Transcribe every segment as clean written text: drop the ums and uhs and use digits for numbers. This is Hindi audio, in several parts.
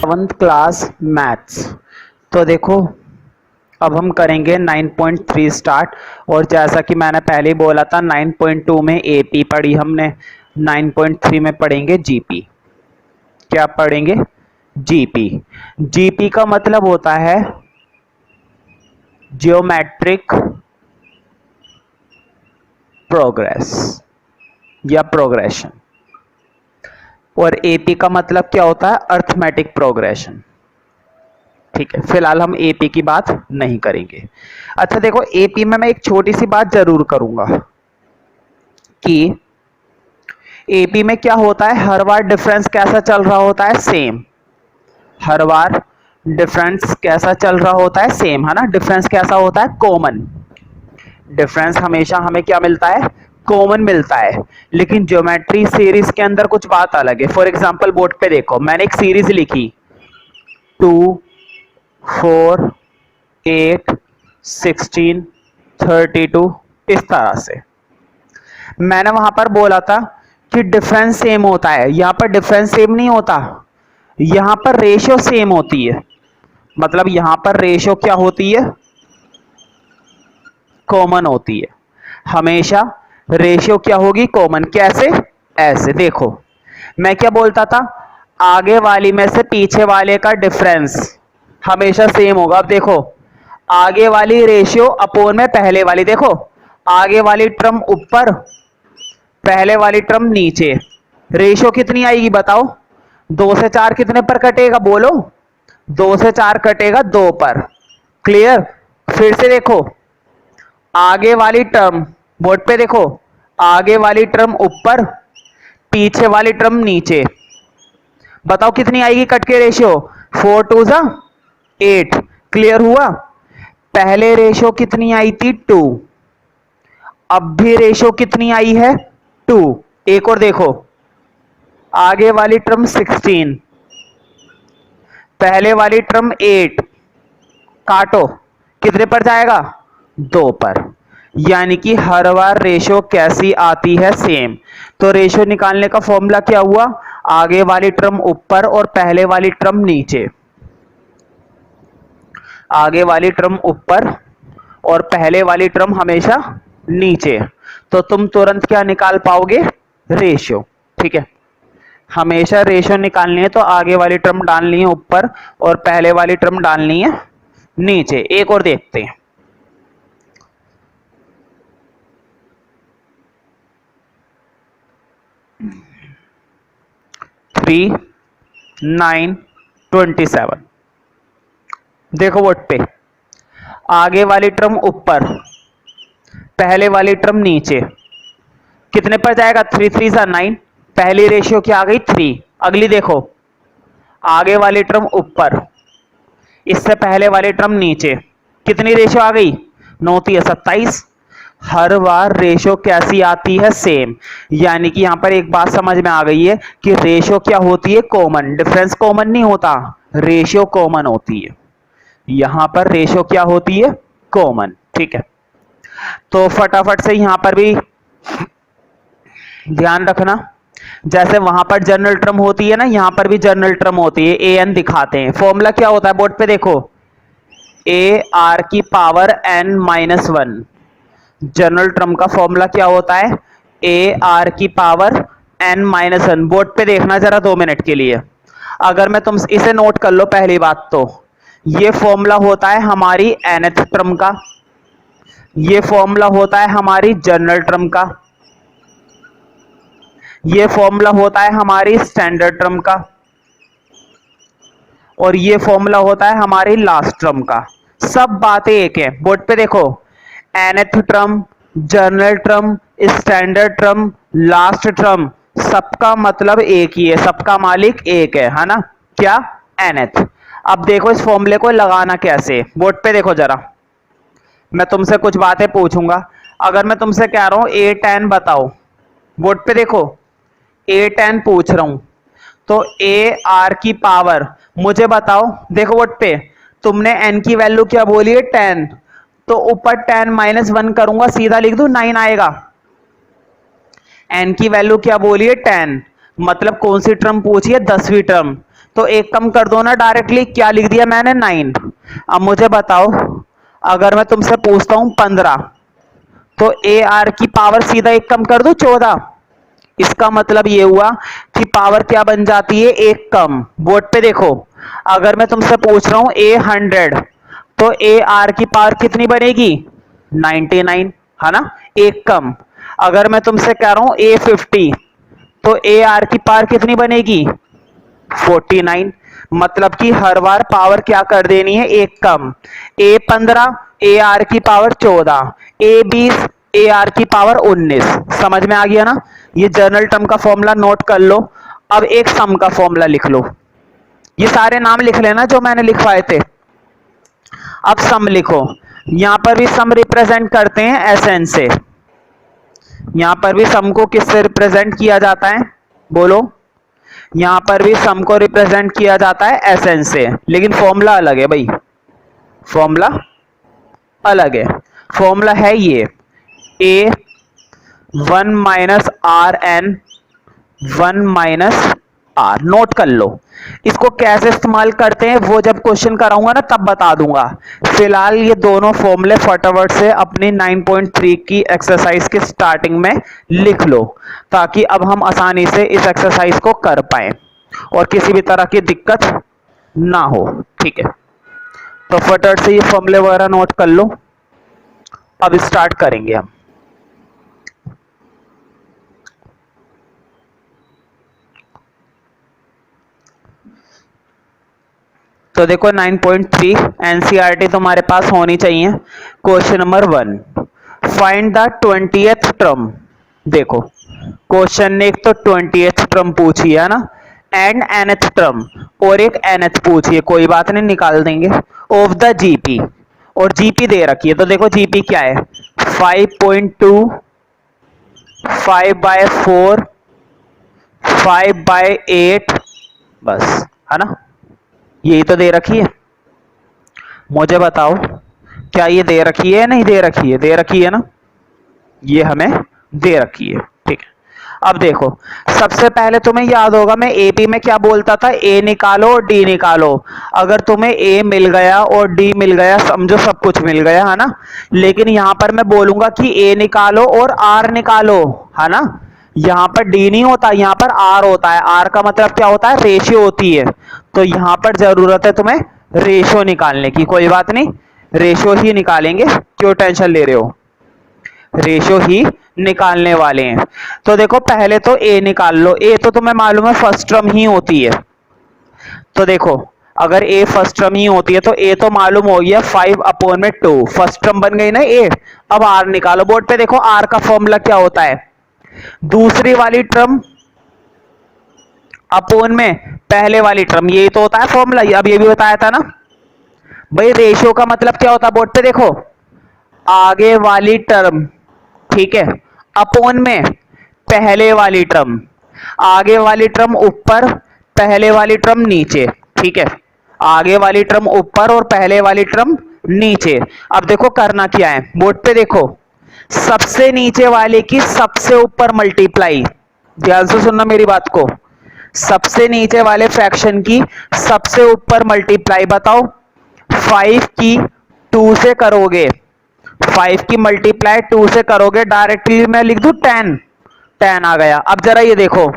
7th class maths. तो देखो अब हम करेंगे 9.3 स्टार्ट। और जैसा कि मैंने पहले ही बोला था 9.2 में एपी पढ़ी हमने, 9.3 में पढ़ेंगे जीपी। क्या पढ़ेंगे? जीपी। जीपी का मतलब होता है जियोमेट्रिक प्रोग्रेस या प्रोग्रेशन, और एपी का मतलब क्या होता है? Arithmetic progression. ठीक है, फिलहाल हम एपी की बात नहीं करेंगे। अच्छा देखो, एपी में मैं एक छोटी सी बात जरूर करूंगा कि एपी में क्या होता है, हर बार डिफरेंस कैसा चल रहा होता है? सेम। हर बार डिफरेंस कैसा चल रहा होता है? सेम, है ना। डिफरेंस कैसा होता है? कॉमन। डिफरेंस हमेशा हमें क्या मिलता है? कॉमन मिलता है। लेकिन ज्योमेट्री सीरीज के अंदर कुछ बात अलग है। फॉर एग्जांपल बोर्ड पे देखो, मैंने एक सीरीज लिखी 2 4 8 16 32, इस तरह से। मैंने वहां पर बोला था कि डिफरेंस सेम होता है। यहां पर डिफरेंस सेम नहीं होता, यहां पर रेशियो सेम होती है। मतलब यहां पर रेशियो क्या होती है? कॉमन होती है। हमेशा रेशियो क्या होगी? कॉमन। कैसे? ऐसे देखो, मैं क्या बोलता था, आगे वाली में से पीछे वाले का डिफरेंस हमेशा सेम होगा। अब देखो, आगे वाली रेशियो अपोन में पहले वाली, देखो आगे वाली टर्म ऊपर, पहले वाली टर्म नीचे। रेशियो कितनी आएगी बताओ? 2 से 4 कितने पर कटेगा? बोलो। 2 से 4 कटेगा 2 पर। क्लियर? फिर से देखो, आगे वाली टर्म, बोर्ड पे देखो, आगे वाली टर्म ऊपर, पीछे वाली टर्म नीचे। बताओ कितनी आएगी कट के रेशियो? 4 2 जा 8। क्लियर हुआ? पहले रेशियो कितनी आई थी? 2। अब भी रेशियो कितनी आई है? 2। एक और देखो, आगे वाली टर्म 16, पहले वाली टर्म 8। काटो, कितने पर जाएगा? 2 पर। यानी कि हर बार रेशियो कैसी आती है? सेम। तो रेशियो निकालने का फॉर्मूला क्या हुआ? आगे वाली टर्म ऊपर और पहले वाली टर्म नीचे। आगे वाली टर्म ऊपर और पहले वाली टर्म हमेशा नीचे। तो तुम तुरंत क्या निकाल पाओगे? रेशियो। ठीक है, हमेशा रेशियो निकालनी है तो आगे वाली टर्म डालनी है ऊपर और पहले वाली टर्म डालनी है नीचे। एक और देखते हैं, 3 9 27। देखो बोर्ड पे, आगे वाली टर्म ऊपर, पहले वाली टर्म नीचे। कितने पर जाएगा? 3 3 जा 9। पहली रेशियो क्या आ गई? 3। अगली देखो, आगे वाली टर्म ऊपर, इससे पहले वाली टर्म नीचे। कितनी रेशियो आ गई? 9 3 27। हर बार रेशियो कैसी आती है? सेम। यानी कि यहां पर एक बात समझ में आ गई है कि रेशियो क्या होती है? कॉमन। डिफरेंस कॉमन नहीं होता, रेशियो कॉमन होती है। यहां पर रेशियो क्या होती है? कॉमन। ठीक है, तो फटाफट से यहां पर भी ध्यान रखना, जैसे वहां पर जनरल टर्म होती है ना, यहां पर भी जनरल टर्म होती है। ए एन दिखाते हैं। फॉर्मूला क्या होता है? बोर्ड पे देखो, ए आर की power n minus 1। General term का फॉर्मूला क्या होता है? ए आर की पावर एन माइनस 1। बोर्ड पे देखना जरा 2 मिनट के लिए। अगर मैं तुम इसे नोट कर लो, पहली बात तो ये फॉर्मूला होता है हमारी nth टर्म का, ये फॉर्मूला होता है हमारी जनरल टर्म का, ये फॉर्मूला होता है हमारी स्टैंडर्ड टर्म का, और ये फॉर्मूला होता है हमारी लास्ट टर्म का। सब बातें एक है। बोर्ड पे देखो, nth term, general term, standard term, last term, सबका मतलब एक ही है, सबका मालिक एक है ना? क्या? nth। अब देखो इस फॉर्मूले को लगाना कैसे। बोर्ड पे देखो जरा, मैं तुमसे कुछ बातें पूछूंगा। अगर मैं तुमसे कह रहा हूं ए tan बताओ, बोर्ड पे देखो, ए tan पूछ रहा हूं, तो ए आर की पावर मुझे बताओ। देखो बोर्ड पे, तुमने n की वैल्यू क्या बोली है? 10। तो ऊपर 10 माइनस 1 करूंगा, सीधा लिख दूं, 9 आएगा। n की वैल्यू क्या बोली है? 10। मतलब कौन सी टर्म पूछी है? 10वीं टर्म। तो एक कम कर दो ना डायरेक्टली, क्या लिख दिया मैंने 9। अब मुझे बताओ, अगर मैं तुमसे पूछता हूं 15, तो ए आर की पावर सीधा एक कम कर दो 14। इसका मतलब ये हुआ कि पावर क्या बन जाती है, एक कम। बोर्ड पे देखो, अगर मैं तुमसे पूछ रहा हूं ए 100, तो ए आर की पावर कितनी बनेगी, 99, है ना, एक कम। अगर मैं तुमसे कह रहा हूं ए 50, तो ए आर की पावर कितनी बनेगी, 49। मतलब कि हर बार पावर क्या कर देनी है, एक कम। ए 15, ए आर की पावर 14, ए 20, ए आर की पावर 19। समझ में आ गया ना। ये जनरल टर्म का फॉर्मूला नोट कर लो। अब एक सम का फॉर्मूला लिख लो। ये सारे नाम लिख लेना जो मैंने लिखवाए थे। अब सम लिखो। यहां पर भी सम रिप्रेजेंट करते हैं एस एन से। यहां पर भी सम को किससे रिप्रेजेंट किया जाता है, बोलो। यहां पर भी सम को रिप्रेजेंट किया जाता है एस एन से, लेकिन फॉर्मूला अलग है भाई, फॉर्मूला अलग है। फॉर्मूला है ये, a 1 minus r n 1 minus r. Note कर लो। इसको कैसे इस्तेमाल करते हैं वो जब क्वेश्चन कराऊंगा ना तब बता दूंगा। फिलहाल ये दोनों फॉर्मूले फटाफट से अपनी 9.3 की एक्सरसाइज के स्टार्टिंग में लिख लो, ताकि अब हम आसानी से इस एक्सरसाइज को कर पाए और किसी भी तरह की दिक्कत ना हो। ठीक है, तो फटाफट से ये फॉर्मूले वगैरह नोट कर लो। अब स्टार्ट करेंगे हम। तो देखो 9.3 एनसीईआरटी तुम्हारे पास होनी चाहिए। Question number 1, find the 20th term. देखो क्वेश्चन ने एक तो 20th टर्म पूछी है ना, एंड nth टर्म और एक nth पूछी है, कोई बात नहीं निकाल देंगे, ऑफ द जीपी। और जीपी दे रखी है, तो देखो जीपी क्या है, 5.2, 5/4, 5/8, बस, है ना, यही तो दे रखी है। मुझे बताओ क्या ये दे रखी है या नहीं दे रखी है, दे रखी है ना, ये हमें दे रखी है। ठीक है, अब देखो सबसे पहले तुम्हें याद होगा मैं एपी में क्या बोलता था, ए निकालो और डी निकालो। अगर तुम्हें ए मिल गया और डी मिल गया समझो सब कुछ मिल गया, है ना। लेकिन यहां पर मैं बोलूंगा कि ए निकालो और आर निकालो, है ना। यहां पर डी नहीं होता, यहां पर आर होता है। आर का मतलब क्या होता है, रेशियो होती है। तो यहां पर जरूरत है तुम्हें रेशियो निकालने की। कोई बात नहीं, रेशियो ही निकालेंगे, क्यों टेंशन ले रहे हो, रेशियो ही निकालने वाले हैं। तो देखो पहले तो ए निकाल लो। ए तो तुम्हें मालूम है फर्स्ट टर्म ही होती है। तो देखो अगर ए फर्स्ट टर्म ही होती है तो ए तो मालूम हो गया 5/2, फर्स्ट टर्म बन गई ना ए। अब आर निकालो। बोर्ड पे देखो आर का फॉर्मूला क्या होता है, दूसरी वाली टर्म अपोन में पहले वाली टर्म, यही तो होता है फॉर्मूला। अब ये भी बताया था ना भाई। रेशियो का मतलब क्या होता है, बोर्ड पे देखो, आगे वाली टर्म, ठीक है, अपोन में पहले वाली टर्म, आगे वाली टर्म ऊपर, पहले वाली टर्म नीचे। ठीक है, आगे वाली टर्म ऊपर और पहले वाली टर्म नीचे। अब देखो करना क्या है, बोर्ड पे देखो, सबसे नीचे वाले की सबसे ऊपर मल्टीप्लाई, ध्यान से सुनना मेरी बात को, सबसे नीचे वाले फ्रैक्शन की सबसे ऊपर मल्टीप्लाई। बताओ 5 की 2 से करोगे, 5 की मल्टीप्लाई 2 से करोगे, डायरेक्टली मैं लिख दूं 10, 10 आ गया। अब जरा ये देखो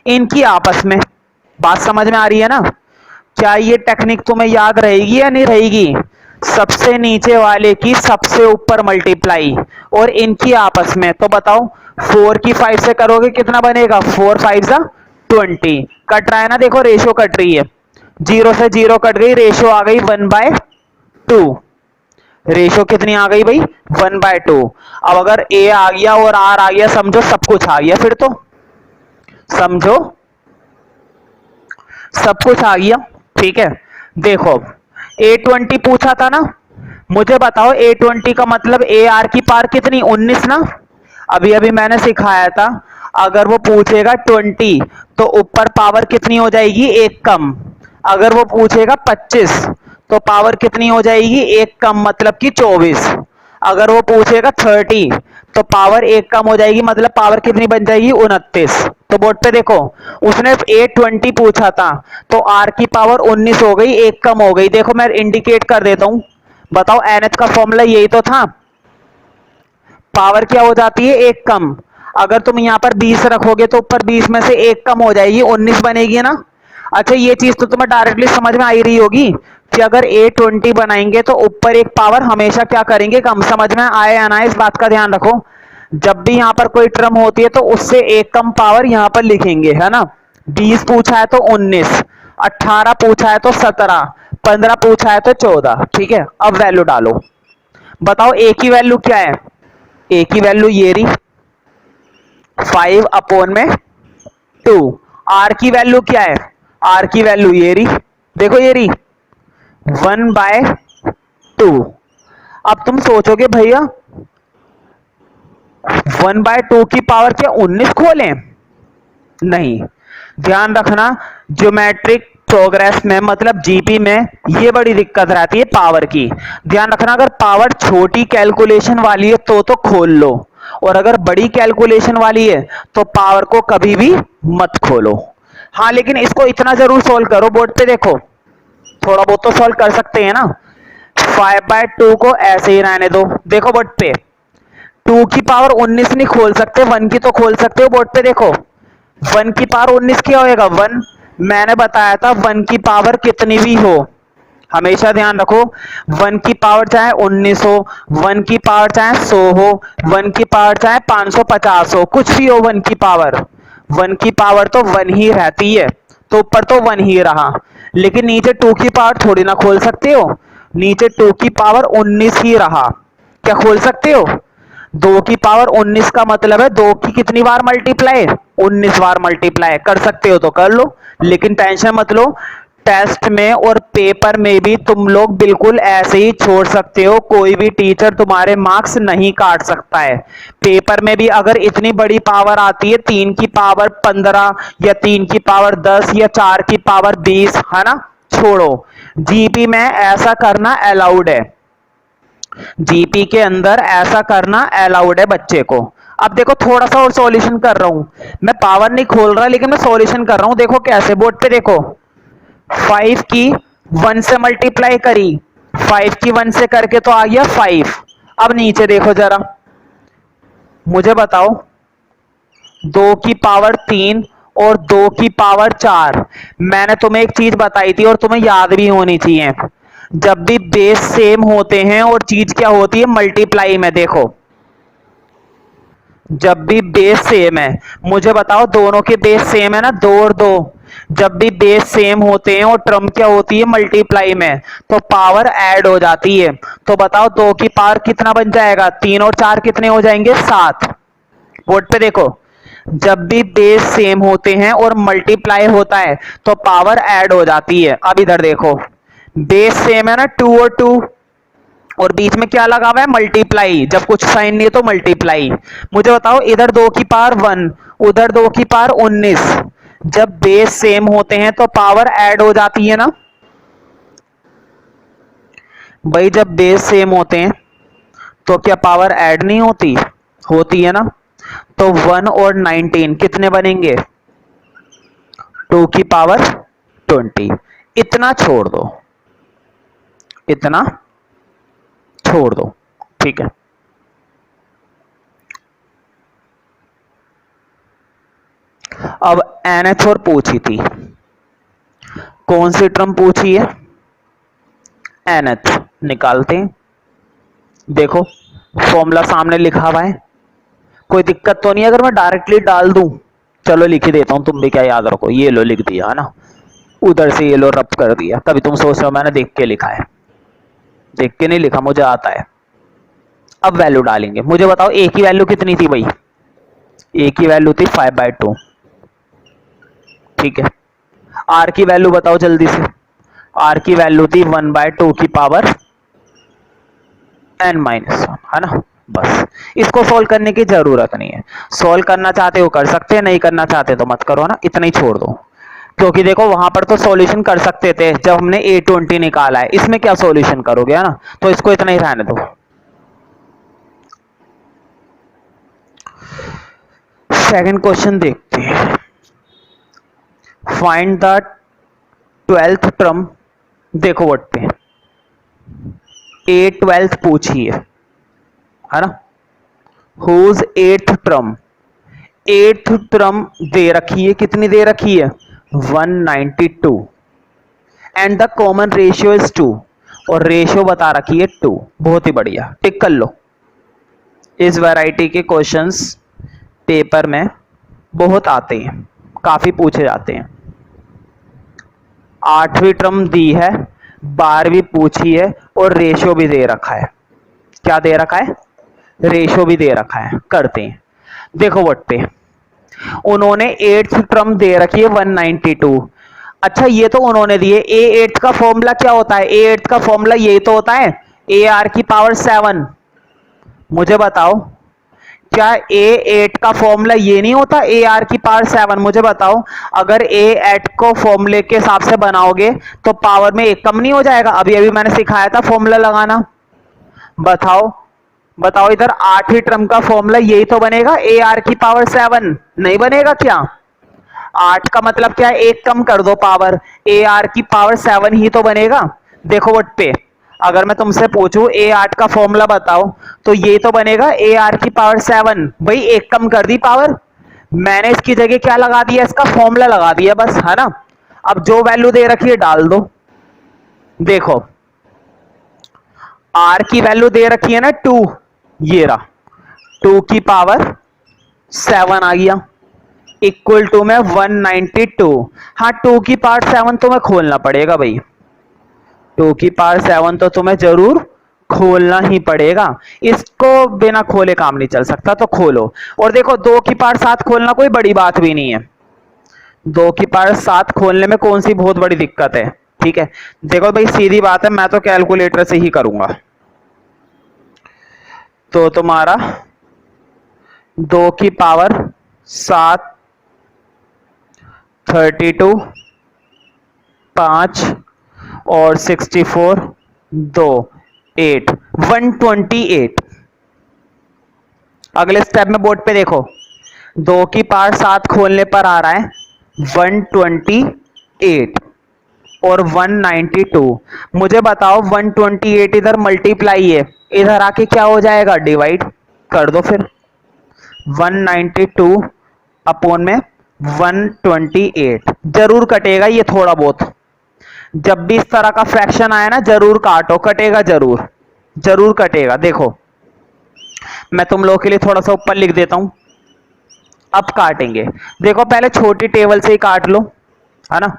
इनकी आपस में, बात समझ में आ रही है ना। क्या ये टेक्निक तुम्हें याद रहेगी या नहीं रहेगी, सबसे नीचे वाले की सबसे ऊपर मल्टीप्लाई और इनकी आपस में। तो बताओ 4 की 5 से करोगे कितना बनेगा, 4 5 20, कट रहा है ना, देखो रेशियो कट रही है, 0 से 0 कट गई, रेशियो आ गई 1/2। रेशियो कितनी आ गई भाई, 1/2। अब अगर ए आ गया और आर आ गया समझो सब कुछ आ गया, फिर तो समझो सब कुछ आ गया। ठीक है, देखो A20 पूछा था ना, मुझे बताओ A20 का मतलब ए आर की पावर कितनी, 19 ना। अभी अभी मैंने सिखाया था, अगर वो पूछेगा 20 तो ऊपर पावर कितनी हो जाएगी, एक कम। अगर वो पूछेगा 25 तो पावर कितनी हो जाएगी, एक कम, मतलब कि 24। अगर वो पूछेगा 30 तो पावर एक कम हो जाएगी, मतलब पावर कितनी बन जाएगी 29। तो बोर्ड पे देखो, उसने 820 पूछा था तो आर की पावर 19 हो गई, एक कम हो गई। देखो मैं इंडिकेट कर देता हूं, बताओ एनएच का फॉर्मूला यही तो था, पावर क्या हो जाती है एक कम। अगर तुम यहां पर 20 रखोगे तो ऊपर 20 में से एक कम हो जाएगी, 19 बनेगी ना। अच्छा ये चीज तो तुम्हें डायरेक्टली समझ में आ ही रही होगी कि अगर A20 बनाएंगे तो ऊपर एक पावर हमेशा क्या करेंगे कम। समझ में आए या ना, इस बात का ध्यान रखो। जब भी यहां पर कोई टर्म होती है तो उससे एक कम पावर यहां पर लिखेंगे, है ना। 20 पूछा है तो 19, 18 पूछा है तो 17, 15 पूछा है तो 14। ठीक है, अब वैल्यू डालो, बताओ ए की वैल्यू क्या है। ए की वैल्यू ये रही 5 अपॉन में 2। आर की वैल्यू क्या है, आर की वैल्यू ये रही, देखो ये रही 1/2। अब तुम सोचोगे भैया 1/2 की पावर क्या 19 खोलें, नहीं। ध्यान रखना, ज्योमेट्रिक प्रोग्रेस में मतलब जीपी में ये बड़ी दिक्कत रहती है पावर की। ध्यान रखना, अगर पावर छोटी कैलकुलेशन वाली है तो खोल लो, और अगर बड़ी कैलकुलेशन वाली है तो पावर को कभी भी मत खोलो। हाँ लेकिन इसको इतना जरूर सोल्व करो, बोर्ड पे देखो, थोड़ा बहुत तो सॉल्व कर सकते हैं ना। 5/2 को ऐसे ही रहने दो, देखो बोर्ड पे 2 की पावर 19 नहीं खोल सकते, 1 की तो खोल सकते हो। बोर्ड पे देखो 1 की पावर 19 क्या होएगा 1। मैंने बताया था 1 की पावर कितनी भी हो, हमेशा ध्यान रखो, 1 की पावर चाहे 19 हो, 1 की पावर चाहे 100 हो, 1 की पावर चाहे 550 हो, कुछ भी हो 1 की पावर, 1 की पावर तो 1 ही रहती है। तो ऊपर तो 1 ही रहा, लेकिन नीचे 2 की पावर थोड़ी ना खोल सकते हो, नीचे 2 की पावर 19 ही रहा, क्या खोल सकते हो। 2 की पावर 19 का मतलब है 2 की कितनी बार मल्टीप्लाई, 19 बार मल्टीप्लाई। कर सकते हो तो कर लो, लेकिन टेंशन मत लो, टेस्ट में और पेपर में भी तुम लोग बिल्कुल ऐसे ही छोड़ सकते हो, कोई भी टीचर तुम्हारे मार्क्स नहीं काट सकता है। पेपर में भी अगर इतनी बड़ी पावर आती है 3 की पावर 15 या 3 की पावर 10 या 4 की पावर 20, है ना, छोड़ो, जीपी में ऐसा करना अलाउड है, जीपी के अंदर ऐसा करना अलाउड है बच्चे को। अब देखो थोड़ा सा और सॉल्यूशन कर रहा हूं, मैं पावर नहीं खोल रहा लेकिन मैं सॉल्यूशन कर रहा हूं, देखो कैसे, बोर्ड पे देखो 5 की 1 से मल्टीप्लाई करी, 5 की 1 से करके तो आ गया 5। अब नीचे देखो जरा, मुझे बताओ 2 की पावर 3 और 2 की पावर 4। मैंने तुम्हें एक चीज बताई थी और तुम्हें याद भी होनी चाहिए, जब भी बेस सेम होते हैं और चीज क्या होती है मल्टीप्लाई में, देखो जब भी बेस सेम है, मुझे बताओ दोनों के बेस सेम है ना, 2 और 2, जब भी बेस सेम होते हैं और टर्म क्या होती है मल्टीप्लाई में, तो पावर ऐड हो जाती है। तो बताओ 2 की पावर कितना बन जाएगा, 3 और 4 कितने हो जाएंगे 7। बोर्ड पे देखो, जब भी बेस सेम होते हैं और मल्टीप्लाई होता है तो पावर ऐड हो जाती है। अब इधर देखो, बेस सेम है ना 2 और 2, और बीच में क्या लगा हुआ है मल्टीप्लाई, जब कुछ साइन नहीं है तो मल्टीप्लाई। मुझे बताओ इधर 2 की पावर 1, उधर 2 की पावर 19, जब बेस सेम होते हैं तो पावर ऐड हो जाती है ना भाई, जब बेस सेम होते हैं तो क्या पावर ऐड नहीं होती, होती है ना। तो 1 और 19 कितने बनेंगे 2 की पावर 20। इतना छोड़ दो, इतना छोड़ दो, ठीक है। अब NH और पूछी थी, कौन सी टर्म पूछी है NH, निकालते हैं। देखो फॉर्मूला सामने लिखा हुआ है, कोई दिक्कत तो नहीं अगर मैं डायरेक्टली डाल दूं, चलो लिख ही देता हूं, तुम भी क्या याद रखो, ये लो लिख दिया है ना, उधर से ये लो रब कर दिया, तभी तुम सोच रहे हो मैंने देख के लिखा है, देख के नहीं लिखा, मुझे आता है। अब वैल्यू डालेंगे, मुझे बताओ ए की वैल्यू कितनी थी भाई, ए की वैल्यू थी 5/2, ठीक है। आर की वैल्यू बताओ जल्दी से, आर की वैल्यू थी 1/2 की पावर n-1, है ना। बस इसको सोल्व करने की जरूरत नहीं है, सोल्व करना चाहते हो कर सकते हैं, नहीं करना चाहते तो मत करो ना, इतना ही छोड़ दो। क्योंकि देखो वहां पर तो सॉल्यूशन कर सकते थे जब हमने A20 निकाला है, इसमें क्या सॉल्यूशन करोगे, है ना, तो इसको इतना ही रहने दो। सेकंड क्वेश्चन देखते हैं। Find the 12th term. देखो वर्ड पे ए 12th पूछी है ना। Whose 8th term, 8th term दे रखी है, कितनी दे रखी है 192 and the common ratio is 2 और रेशियो बता रखी है 2। बहुत ही बढ़िया, टिक कर लो। इस वैरायटी के क्वेश्चंस पेपर में बहुत आते हैं, काफी पूछे जाते हैं। 8वीं टर्म दी है, 12वीं पूछी है और रेशियो भी दे रखा है। क्या दे रखा है, रेशियो भी दे रखा है। करते हैं, देखो व्हाट पे उन्होंने 8th टर्म दे रखी है 192। अच्छा ये तो उन्होंने दिए। ए 8th का फॉर्मूला क्या होता है, ए 8th का फॉर्मूला यही तो होता है ए आर की पावर 7। मुझे बताओ क्या ए 8 का फॉर्मूला ये नहीं होता ए आर की पावर 7। मुझे बताओ अगर ए 8 को फॉर्मूले के हिसाब से बनाओगे तो पावर में एक कम नहीं हो जाएगा। अभी अभी मैंने सिखाया था फॉर्मूला लगाना। बताओ बताओ इधर 8वीं टर्म का फॉर्मूला यही तो बनेगा ए आर की पावर 7, नहीं बनेगा क्या। 8 का मतलब क्या है, एक कम कर दो पावर, ए आर की पावर 7 ही तो बनेगा। देखो वट पे अगर मैं तुमसे पूछूं ए 8 का फॉर्मूला बताओ तो ये तो बनेगा ए आर की पावर 7। भाई एक कम कर दी पावर, मैंने इसकी जगह क्या लगा दिया, इसका फॉर्मूला लगा दिया बस, है ना। अब जो वैल्यू दे रखी है डाल दो। देखो आर की वैल्यू दे रखी है ना 2, ये रहा 2 की पावर 7 आ गया इक्वल टू में 192। हाँ 2 की पावर 7 तुम्हें खोलना पड़ेगा भाई, 2 की पावर 7 तो तुम्हें जरूर खोलना ही पड़ेगा। इसको बिना खोले काम नहीं चल सकता, तो खोलो। और देखो 2 की पावर 7 खोलना कोई बड़ी बात भी नहीं है। 2 की पावर 7 खोलने में कौन सी बहुत बड़ी दिक्कत है। ठीक है देखो भाई सीधी बात है, मैं तो कैलकुलेटर से ही करूंगा। तो तुम्हारा 2 की पावर 7 32 5 और 64 2 8 128। अगले स्टेप में बोर्ड पे देखो 2 की पावर 7 खोलने पर आ रहा है 128 और 192। मुझे बताओ 128 इधर मल्टीप्लाई है, इधर आके क्या हो जाएगा डिवाइड कर दो। फिर 192 अपॉन में 128 जरूर कटेगा ये थोड़ा बहुत। जब भी इस तरह का फ्रैक्शन आया ना जरूर काटो, कटेगा जरूर, जरूर कटेगा। देखो मैं तुम लोगों के लिए थोड़ा सा ऊपर लिख देता हूं, अब काटेंगे। देखो पहले छोटी टेबल से ही काट लो, है ना,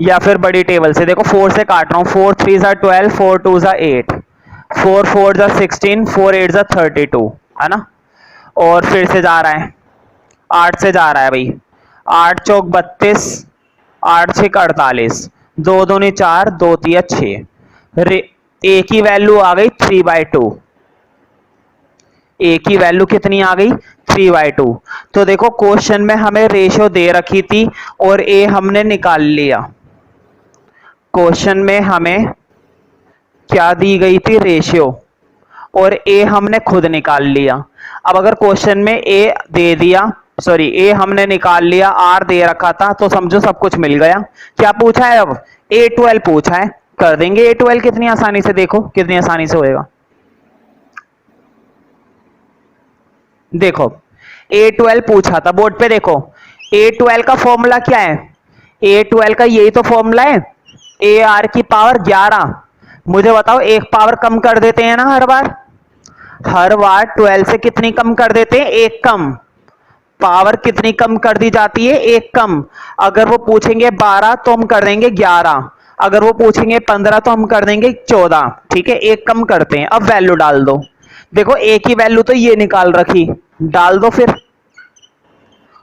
या फिर बड़ी टेबल से। देखो 4 से काट रहा हूं, 4 3 जा 12 4 2 जा 8 4 4 जा 16 4 8 जा 32, है ना। और फिर से जा रहा है 8 से जा रहा है भाई, 8 चौक 32 8 6 48 2 दूनी 4 2 तिया 6। ए की वैल्यू आ गई 3/2। ए की वैल्यू कितनी आ गई 3/2। तो देखो क्वेश्चन में हमें रेशियो दे रखी थी और ए हमने निकाल लिया। क्वेश्चन में हमें क्या दी गई थी रेशियो और ए हमने खुद निकाल लिया। अब अगर क्वेश्चन में ए दे दिया, सॉरी ए हमने निकाल लिया, आर दे रखा था, तो समझो सब कुछ मिल गया। क्या पूछा है अब A12 पूछा है, कर देंगे A12 कितनी आसानी से। देखो कितनी आसानी से होएगा। देखो A12 पूछा था बोर्ड पे, देखो A12 का फॉर्मूला क्या है, A12 का यही तो फॉर्मूला है ए आर की पावर 11। मुझे बताओ एक पावर कम कर देते हैं ना हर बार, हर बार 12 से कितनी कम कर देते हैं, एक कम। पावर कितनी कम कर दी जाती है, एक कम। अगर वो पूछेंगे 12 तो हम कर देंगे 11, अगर वो पूछेंगे 15 तो हम कर देंगे 14। ठीक है एक कम करते हैं। अब वैल्यू डाल दो। देखो ए की वैल्यू तो ये निकाल रखी, डाल दो फिर।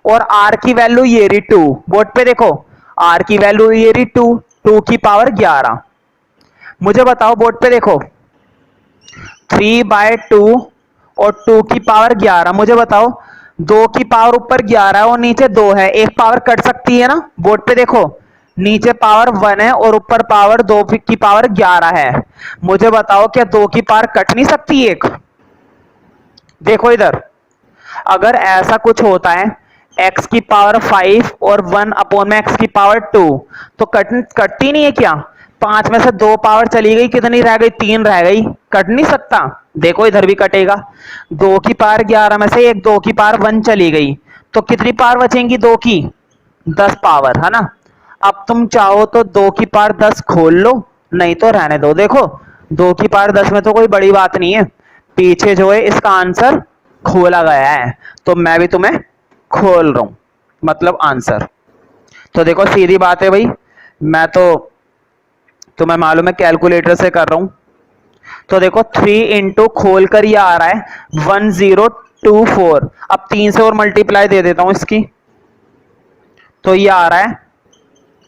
और आर की वैल्यू ये रही 2, बोर्ड पे देखो आर की वैल्यू ये रही 2, 2 की पावर 11। मुझे बताओ बोर्ड पे देखो 3/2 और 2 की पावर 11। मुझे बताओ 2 की पावर ऊपर 11 है और नीचे 2 है, एक पावर कट सकती है ना। बोर्ड पे देखो नीचे पावर 1 है और ऊपर पावर 2 की पावर 11 है। मुझे बताओ क्या 2 की पावर कट नहीं सकती एक। देखो इधर अगर ऐसा कुछ होता है x की पावर 5 और 1 अपॉन में x की पावर 2, तो कटती नहीं है क्या? 5 में से 2 पावर चली गई, कितनी रह गई? 3 रह गई, कट नहीं सकता। देखो इधर भी कटेगा, 2 की पावर 11 में से एक 2 की पावर 1 चली गई, तो कितनी पावर बचेंगी? 2 की 10 पावर, है ना। अब तुम चाहो तो 2 की पावर 10 खोल लो, नहीं तो रहने दो। देखो 2 की पावर 10 में तो कोई बड़ी बात नहीं है, पीछे जो है इसका आंसर खोला गया है, तो मैं भी तुम्हें खोल रहा हूं, मतलब आंसर। तो देखो सीधी बात है भाई, मैं तो तुम्हें मालूम है कैलकुलेटर से कर रहा हूं। तो देखो 3 इंटू खोल कर ये आ रहा है 1024। अब 3 से और मल्टीप्लाई दे देता हूं इसकी, तो ये आ रहा है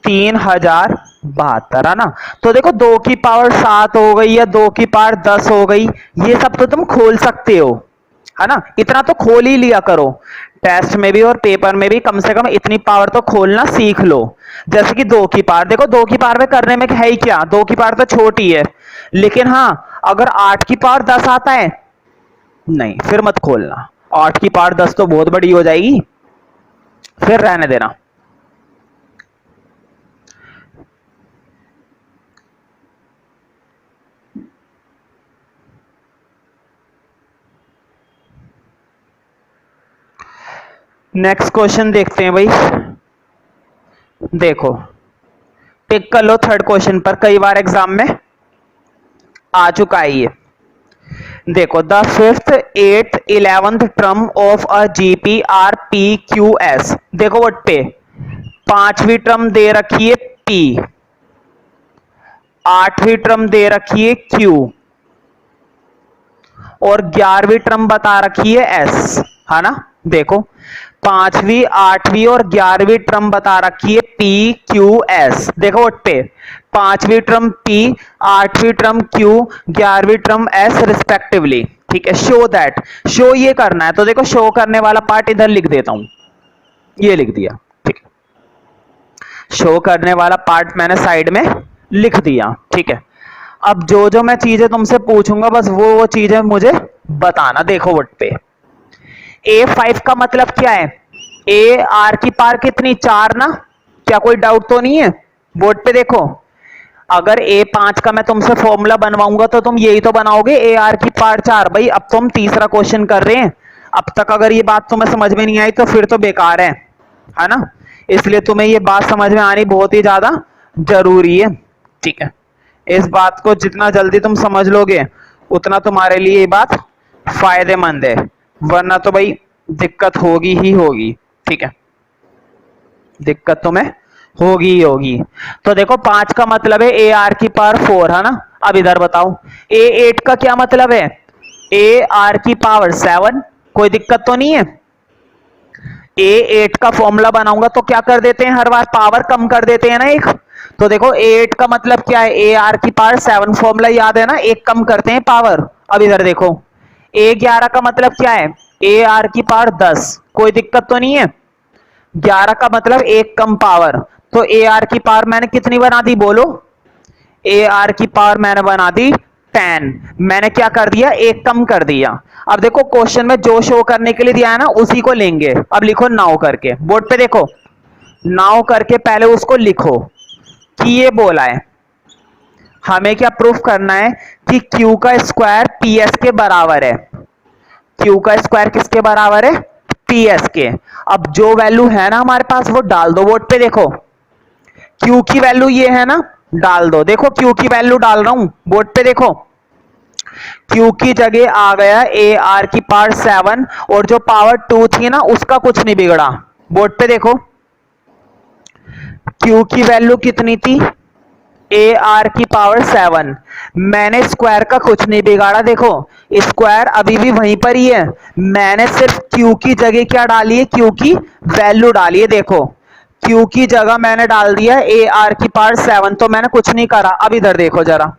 3072, है ना। तो देखो 2 की पावर 7 हो गई या 2 की पावर 10 हो गई, ये सब तो तुम खोल सकते हो, है ना। इतना तो खोल ही लिया करो, टेस्ट में भी और पेपर में भी कम से कम इतनी पावर तो खोलना सीख लो। जैसे कि 2 की पावर, देखो 2 की पावर में करने में है ही क्या, 2 की पावर तो छोटी है, लेकिन हाँ अगर 8 की पावर 10 आता है, नहीं फिर मत खोलना, 8 की पावर 10 तो बहुत बड़ी हो जाएगी, फिर रहने देना। नेक्स्ट क्वेश्चन देखते हैं भाई। देखो टिक कर लो थर्ड क्वेश्चन पर, कई बार एग्जाम में आ चुका है ये। देखो the fifth eighth 11th term of a GP R P Q S. देखो वट पे पांचवी टर्म दे रखी है पी, आठवीं टर्म दे रखी है क्यू, और 11वीं टर्म बता रखी है एस, है ना। देखो पांचवी आठवीं और 11वीं टर्म बता रखी है पी क्यू एस। देखो वट पे पांचवी टर्म पी, आठवीं टर्म क्यू, 11वीं टर्म एस रिस्पेक्टिवली। ठीक है, शो दैट, शो ये करना है, तो देखो शो करने वाला पार्ट इधर लिख देता हूं, ये लिख दिया। ठीक है, शो करने वाला पार्ट मैंने साइड में लिख दिया। ठीक है, अब जो जो मैं चीजें तुमसे पूछूंगा बस वो चीजें मुझे बताना। देखो वट पे A5 का मतलब क्या है? ए आर की पावर कितनी? 4 ना, क्या कोई डाउट तो नहीं है? बोर्ड पे देखो, अगर A5 का मैं तुमसे फॉर्मूला बनवाऊंगा तो तुम यही तो बनाओगे, ए आर की पावर 4। भाई अब तो हम तीसरा क्वेश्चन कर रहे हैं, अब तक अगर ये बात तुम्हें समझ में नहीं आई तो फिर तो बेकार है ना। इसलिए तुम्हें ये बात समझ में आनी बहुत ही ज्यादा जरूरी है। ठीक है, इस बात को जितना जल्दी तुम समझ लोगे उतना तुम्हारे लिए ये बात फायदेमंद है, वरना तो भाई दिक्कत होगी ही होगी। ठीक है, दिक्कत तुम्हें होगी ही होगी। तो देखो 5 का मतलब है ए आर की पावर 4, है ना। अब इधर बताओ A8 का क्या मतलब है? ए आर की पावर 7। कोई दिक्कत तो नहीं है? A8 का फॉर्मूला बनाऊंगा तो क्या कर देते हैं, हर बार पावर कम कर देते हैं ना एक। तो देखो A8 का मतलब क्या है? ए आर की पावर 7, फॉर्मूला याद है ना, एक कम करते हैं पावर। अब इधर देखो A11 का मतलब क्या है? ए आर की पावर 10। कोई दिक्कत तो नहीं है? 11 का मतलब एक कम पावर, तो ए आर की पावर मैंने कितनी बना दी बोलो? ए आर की पावर मैंने बना दी 10। मैंने क्या कर दिया? एक कम कर दिया। अब देखो क्वेश्चन में जो शो करने के लिए दिया है ना उसी को लेंगे। अब लिखो नाउ करके, बोर्ड पे देखो नाउ करके पहले उसको लिखो कि ये बोला है, हमें क्या प्रूफ करना है कि Q का स्क्वायर PS के बराबर है। Q का स्क्वायर किसके बराबर है? PS के। अब जो वैल्यू है ना हमारे पास वो डाल दो बोर्ड पे। देखो Q की वैल्यू ये है ना, डाल दो। देखो Q की वैल्यू डाल रहा हूं बोर्ड पे, देखो Q की जगह आ गया ए आर की पावर 7, और जो पावर 2 थी ना उसका कुछ नहीं बिगड़ा। बोर्ड पे देखो Q की वैल्यू कितनी थी? ए आर की पावर 7। मैंने स्क्वायर का कुछ नहीं बिगाड़ा, देखो स्क्वायर अभी भी वहीं पर ही है, मैंने सिर्फ Q की जगह क्या डाली है? Q की वैल्यू डाली है। देखो Q की जगह मैंने डाल दिया ए आर की पावर 7, तो मैंने कुछ नहीं करा। अब इधर देखो जरा,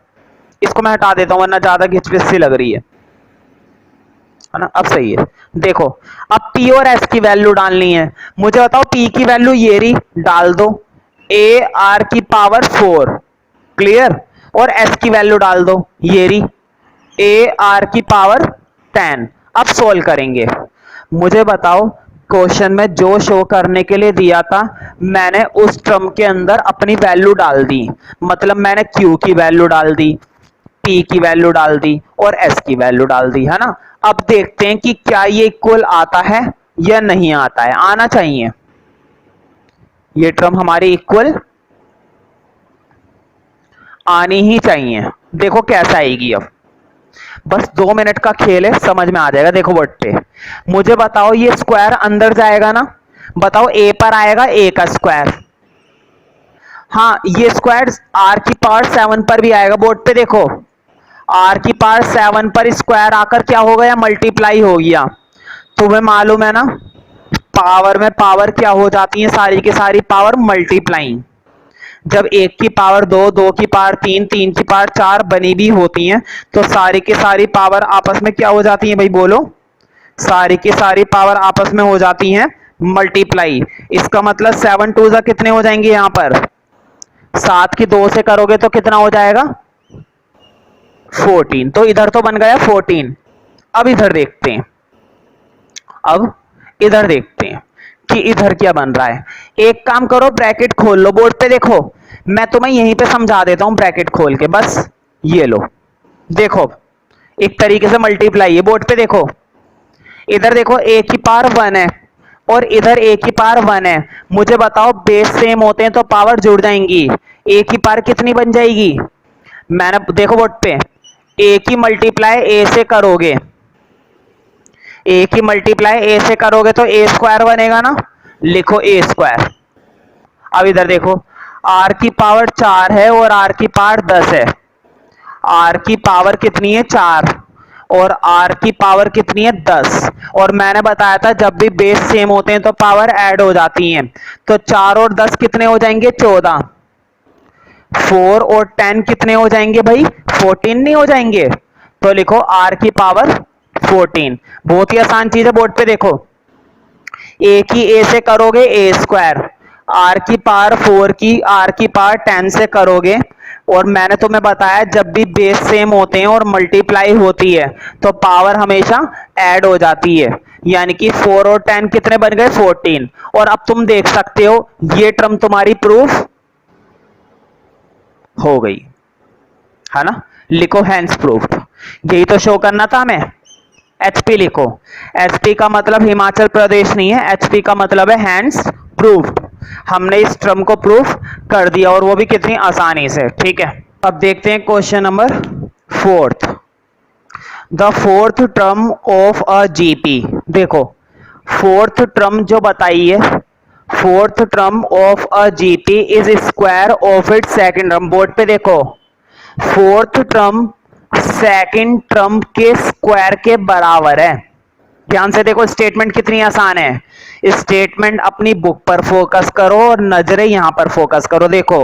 इसको मैं हटा देता हूं वरना ज्यादा घिचपिच सी लग रही है ना। अब सही है। देखो अब P और S की वैल्यू डालनी है, मुझे बताओ P की वैल्यू ये रही, डाल दो ए आर की पावर 4, क्लियर। और S की वैल्यू डाल दो, ये रही ए आर की पावर 10। अब सोल्व करेंगे, मुझे बताओ, क्वेश्चन में जो शो करने के लिए दिया था मैंने उस टर्म के अंदर अपनी वैल्यू डाल दी, मतलब मैंने Q की वैल्यू डाल दी, P की वैल्यू डाल दी और S की वैल्यू डाल दी, है ना। अब देखते हैं कि क्या ये इक्वल आता है या नहीं आता है। आना चाहिए, ये टर्म हमारी इक्वल आनी ही चाहिए। देखो कैसा आएगी। अब बस 2 मिनट का खेल है, समझ में आ जाएगा। देखो बोर्ड पे मुझे बताओ, ये स्क्वायर अंदर जाएगा ना, बताओ a पर आएगा a का स्क्वायर। हाँ, ये स्क्वायर r की पावर 7 पर भी आएगा। बोर्ड पे देखो, r की पावर 7 पर स्क्वायर आकर क्या हो गया, मल्टीप्लाई हो गया। तुम्हें मालूम है ना, पावर में पावर क्या हो जाती है, सारी की सारी पावर मल्टीप्लाइंग। जब 1 की पावर 2, 2 की पावर 3, 3 की पावर 4 बनी भी होती हैं तो सारी की सारी पावर आपस में क्या हो जाती है भाई, बोलो। सारी की सारी पावर आपस में हो जाती हैं मल्टीप्लाई। इसका मतलब 7 टू जा कितने हो जाएंगे, यहां पर 7 की 2 से करोगे तो कितना हो जाएगा 14। तो इधर तो बन गया 14। अब इधर देखते हैं, अब इधर देखते हैं कि इधर क्या बन रहा है। एक काम करो, ब्रैकेट खोल लो। बोर्ड पे देखो, मैं तुम्हें यहीं पे समझा देता हूं ब्रैकेट खोल के। बस ये लो, देखो एक तरीके से मल्टीप्लाई है। बोर्ड पे देखो, इधर देखो a की पावर 1 है और इधर a की पावर 1 है। मुझे बताओ, बेस सेम होते हैं तो पावर जुड़ जाएंगी। a की पावर कितनी बन जाएगी, मैंने देखो बोर्ड पे, a की मल्टीप्लाई a से करोगे, a की मल्टीप्लाई a से करोगे तो a स्क्वायर बनेगा ना, लिखो a स्क्वायर। अब इधर देखो, r की पावर 4 है और r की पावर 10 है। r की पावर कितनी है 4 और r की पावर कितनी है 10। और मैंने बताया था जब भी बेस सेम होते हैं तो पावर ऐड हो जाती है। तो 4 और 10 कितने हो जाएंगे 14। 4 और 10 कितने हो जाएंगे भाई 14 नहीं हो जाएंगे। तो लिखो r की पावर 14। बहुत ही आसान चीज है। बोर्ड पे देखो, a की a से करोगे a स्क्वायर, r की पावर 4 की r की पावर 10 से करोगे। और मैंने तुम्हें बताया जब भी बेस सेम होते हैं और मल्टीप्लाई होती है तो पावर हमेशा ऐड हो जाती है। यानी कि 4 और 10 कितने बन गए 14। और अब तुम देख सकते हो ये टर्म तुम्हारी प्रूफ हो गई, है ना। लिखो हैंस प्रूफ्ड। यही तो शो करना था हमें। एचपी लिखो, एचपी का मतलब हिमाचल प्रदेश नहीं है, एचपी का मतलब है हैंड्स प्रूफ्ड। हमने इस टर्म को प्रूफ कर दिया और वो भी कितनी आसानी से। ठीक है, अब देखते हैं question number 4। The fourth term of a GP. देखो फोर्थ टर्म जो बताई है, fourth term of a GP is square of it second term. Board पे देखो, फोर्थ टर्म सेकंड टर्म के स्क्वायर के बराबर है। ध्यान से देखो, स्टेटमेंट कितनी आसान है। स्टेटमेंट अपनी बुक पर फोकस करो और नजरें यहां पर फोकस करो। देखो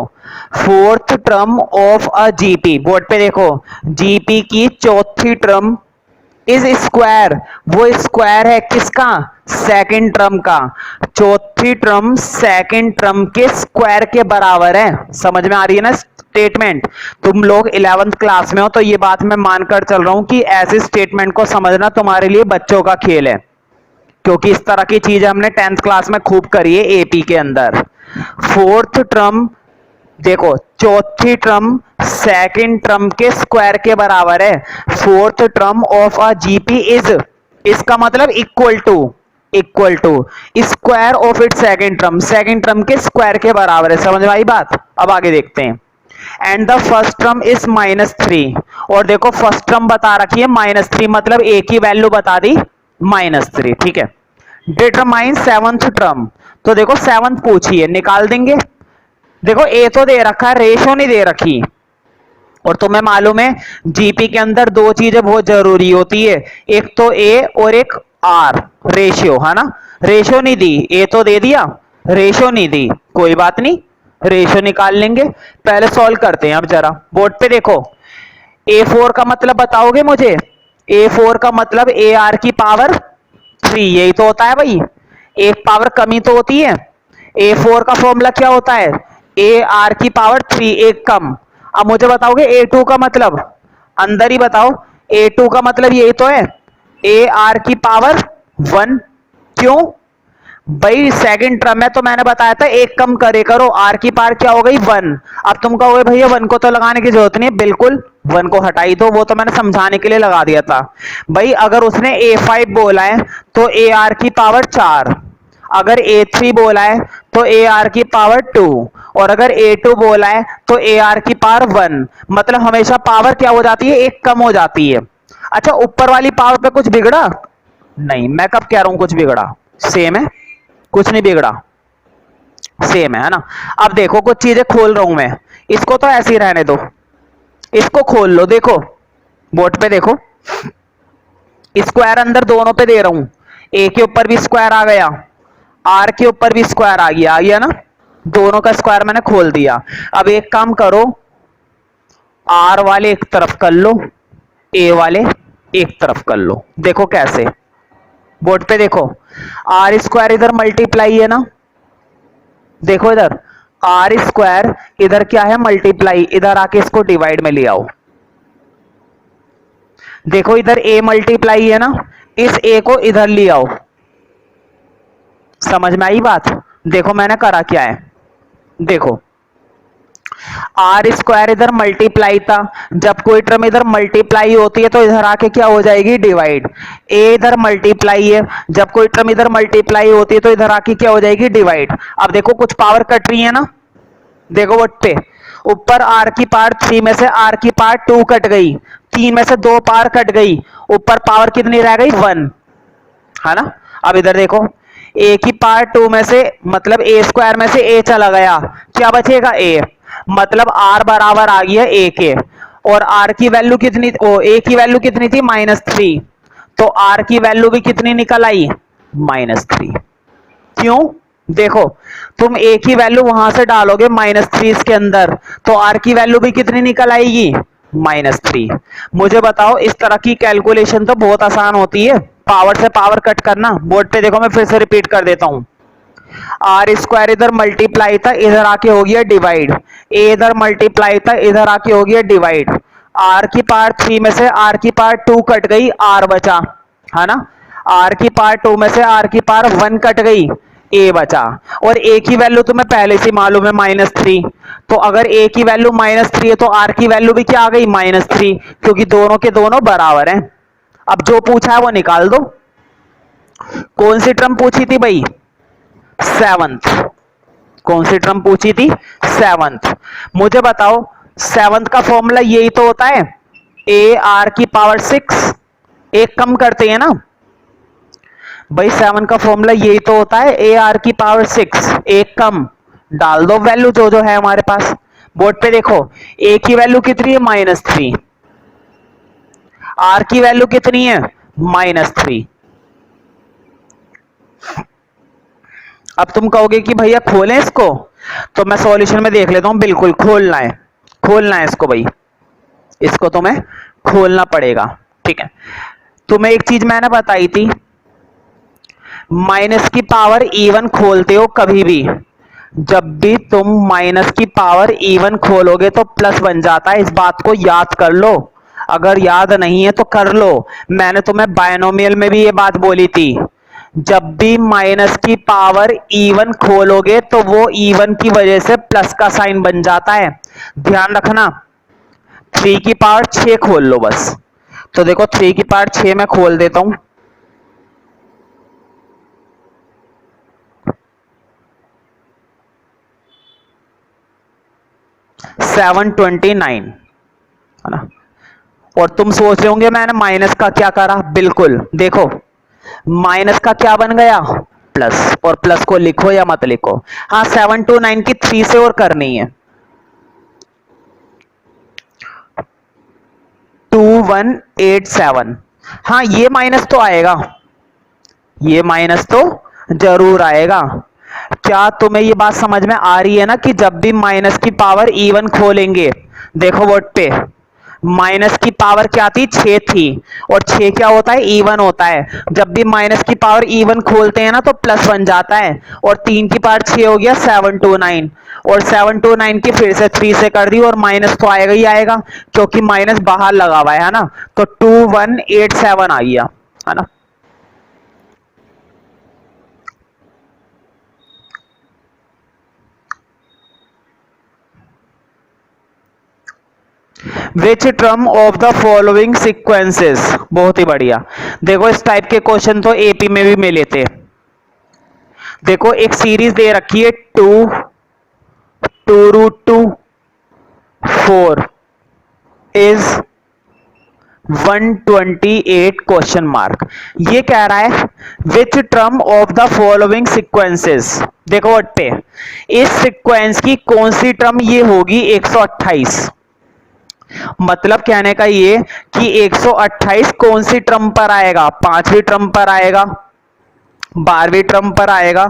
fourth term of a GP, board पे देखो, जीपी की चौथी टर्म इज स्क्वायर, वो स्क्वायर है किसका सेकंड टर्म का। चौथी टर्म सेकंड टर्म के स्क्वायर के बराबर है। समझ में आ रही है ना स्टेटमेंट। तुम लोग 11th क्लास में हो तो ये बात मैं मानकर चल रहा हूं कि ऐसे स्टेटमेंट को समझना तुम्हारे लिए बच्चों का खेल है, क्योंकि इस तरह की चीजें हमने 10th क्लास में खूब करी है एपी के अंदर। फोर्थ टर्म देखो, चौथी टर्म सेकंड टर्म के स्क्वायर के बराबर है। Fourth term of a GP is, इसका मतलब equal to square of it second term के स्क्वायर के बराबर है। समझ में आई बात। अब आगे देखते हैं। And the first term is -3। और देखो फर्स्ट टर्म बता रखी है -3, मतलब a की वैल्यू बता दी -3। ठीक है, डिटरमाइन सेवंथ टर्म। तो देखो सेवंथ पूछी है, निकाल देंगे। देखो ए तो दे रखा है, रेशो नहीं दे रखी। और तुम्हें मालूम है जीपी के अंदर दो चीजें बहुत जरूरी होती है, एक तो ए और एक आर, रेशियो, है ना। रेशियो नहीं दी, ए तो दे दिया, रेशियो नहीं दी, कोई बात नहीं, रेशियो निकाल लेंगे। पहले सॉल्व करते हैं। अब जरा बोर्ड पे देखो, A4 का मतलब बताओगे मुझे। A4 का मतलब ए आर की पावर 3, यही तो होता है भाई। एक पावर कमी तो होती है। A4 का फॉर्मूला क्या होता है, ए आर की पावर 3, एक कम। अब मुझे बताओगे A2 का मतलब, अंदर ही बताओ। A2 का मतलब यही तो है, ए आर की पावर 1। क्यों भाई, सेकंड टर्म है तो मैंने बताया था एक कम करे करो, आर की पार क्या हो गई 1। अब तुम कहोगे भैया 1 को तो लगाने की जरूरत नहीं है, बिल्कुल 1 को हटाई दो, वो तो मैंने समझाने के लिए लगा दिया था। भाई अगर उसने A5 बोला है तो ए आर की पावर 4, अगर A3 बोला है तो ए आर की पावर 2, और अगर A2 बोला है तो ए आर की पावर 1। मतलब हमेशा पावर क्या हो जाती है, एक कम हो जाती है। अच्छा ऊपर वाली पावर पे कुछ बिगड़ा नहीं, मैं कब कह रहा हूं कुछ बिगड़ा, सेम है, कुछ नहीं बिगड़ा, सेम है ना। अब देखो कुछ चीजें खोल रहा हूं मैं, इसको तो ऐसे ही रहने दो, इसको खोल लो, देखो बोर्ड पे देखो, स्क्वायर अंदर दोनों पे दे रहा हूं, ए के ऊपर भी स्क्वायर आ गया, आर के ऊपर भी स्क्वायर आ गया ना, दोनों का स्क्वायर मैंने खोल दिया। अब एक काम करो, आर वाले एक तरफ कर लो, ए वाले एक तरफ कर लो, देखो कैसे, बोर्ड पे देखो, आर स्क्वायर इधर मल्टीप्लाई है ना, देखो इधर आर स्क्वायर, इधर क्या है मल्टीप्लाई, इधर आके इसको डिवाइड में ले आओ, देखो इधर ए मल्टीप्लाई है ना, इस ए को इधर ले आओ, समझ में आई बात। देखो मैंने करा क्या है, देखो आर स्क्वायर इधर मल्टीप्लाई था, जब कोई टर्म इधर मल्टीप्लाई होती है तो इधर आके क्या हो जाएगी डिवाइड, ए इधर मल्टीप्लाई है, जब कोई टर्म इधर मल्टीप्लाई होती है तो इधर आके क्या हो जाएगी डिवाइड। अब देखो कुछ पावर कट रही है ना, देखो वट पे ऊपर आर की पावर 3 में से आर की पावर 2 कट गई, 3 में से 2 पावर कट गई, ऊपर पावर कितनी रह गई 1, है ना। अब इधर देखो ए की पावर 2 में से, मतलब ए स्क्वायर में से ए चला गया, क्या बचेगा ए, मतलब आर बराबर आ गया ए के, और आर की वैल्यू कितनी, ओ ए की वैल्यू कितनी थी -3, तो आर की वैल्यू भी कितनी निकल आई -3। क्यों, देखो तुम ए की वैल्यू वहां से डालोगे -3 इसके अंदर, तो आर की वैल्यू भी कितनी निकल आएगी -3। मुझे बताओ इस तरह की कैलकुलेशन तो बहुत आसान होती है, पावर से पावर कट करना। बोर्ड पे देखो मैं फिर से रिपीट कर देता हूं, आर स्क्वायर इधर मल्टीप्लाई था, इधर आके हो गया डिवाइड, ए इधर मल्टीप्लाई था, इधर आके हो गया डिवाइड, आर की पावर 3 में से आर की पावर 2 कट गई, आर बचा, है ना, आर की पावर 2 में से आर की पावर 1 कट गई, ए बचा, और ए की वैल्यू तुम्हें पहले से मालूम है -3, तो अगर ए की वैल्यू -3 है तो आर की वैल्यू भी क्या आ गई -3, क्योंकि दोनों के दोनों बराबर हैं। अब जो पूछा है वो निकाल दो। कौन सी टर्म पूछी थी भाई, सेवंथ, कौन सी टर्म पूछी थी, सेवंथ। मुझे बताओ सेवंथ का फॉर्मूला यही तो होता है, ए आर की पावर 6, एक कम करते हैं ना भाई, 7 का फॉर्मूला यही तो होता है, ए आर की पावर 6 एक कम, डाल दो वैल्यू जो जो है हमारे पास। बोर्ड पे देखो ए की वैल्यू कितनी है -3, आर की वैल्यू कितनी है -3। अब तुम कहोगे कि भैया खोलें इसको, तो मैं सॉल्यूशन में देख लेता हूं, बिल्कुल खोलना है, खोलना है इसको भाई, इसको तुम्हें खोलना पड़ेगा, ठीक है। तुम्हें एक चीज मैंने बताई थी, माइनस की पावर इवन खोलते हो कभी भी, जब भी तुम माइनस की पावर इवन खोलोगे तो प्लस बन जाता है, इस बात को याद कर लो, अगर याद नहीं है तो कर लो। मैंने तुम्हें बायनोमियल में भी ये बात बोली थी, जब भी माइनस की पावर इवन खोलोगे तो वो इवन की वजह से प्लस का साइन बन जाता है, ध्यान रखना। 3 की पावर 6 खोल लो बस, तो देखो 3 की पावर 6 मैं खोल देता हूं, 729, है ना। और तुम सोच रहे होंगे मैंने माइनस का क्या करा, बिल्कुल देखो माइनस का क्या बन गया प्लस, और प्लस को लिखो या मत लिखो। हाँ 729 की 3 से और करनी है, 2187, हाँ ये माइनस तो आएगा, ये माइनस तो जरूर आएगा। क्या तुम्हें ये बात समझ में आ रही है ना कि जब भी माइनस की पावर इवन खोलेंगे, देखो बोर्ड पे माइनस की पावर क्या थी 6 थी, और 6 क्या होता है इवन होता है, जब भी माइनस की पावर इवन खोलते हैं ना तो प्लस बन जाता है, और 3 की पावर 6 हो गया 729, और 729 की फिर से 3 से कर दी, और माइनस तो आएगा ही आएगा क्योंकि माइनस बाहर लगा हुआ है ना, तो 2187 आ गया, है ना। Which term of the following sequences, बहुत ही बढ़िया। देखो इस टाइप के क्वेश्चन तो एपी में भी मिले थे। देखो एक सीरीज दे रखी है 2 √2 4 इज 128 क्वेश्चन मार्क। ये कह रहा है which term of the following sequences, देखो व्हाट पे, इस सीक्वेंस की कौन सी टर्म ये होगी 128। मतलब कहने का ये कि 128 कौन सी टर्म पर आएगा, 5वीं टर्म पर आएगा, 12वीं टर्म पर आएगा,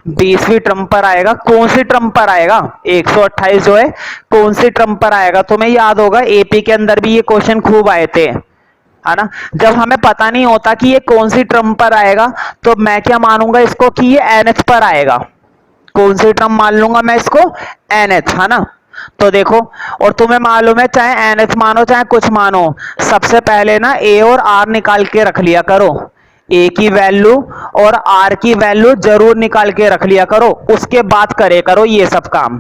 20वीं टर्म पर आएगा, कौन सी टर्म पर आएगा 128 जो है कौन सी टर्म पर आएगा। तुम्हें याद होगा एपी के अंदर भी ये क्वेश्चन खूब आए थे, है ना। जब हमें पता नहीं होता कि ये कौन सी टर्म पर आएगा तो मैं क्या मानूंगा इसको कि ये एनएच पर आएगा। कौन सी टर्म मान लूंगा मैं इसको, एनएच, है ना। तो देखो, और तुम्हें मालूम है चाहे एनएच मानो चाहे कुछ मानो, सबसे पहले ना ए और आर निकाल के रख लिया करो। ए की वैल्यू और आर की वैल्यू जरूर निकाल के रख लिया करो, उसके बाद करे करो ये सब काम।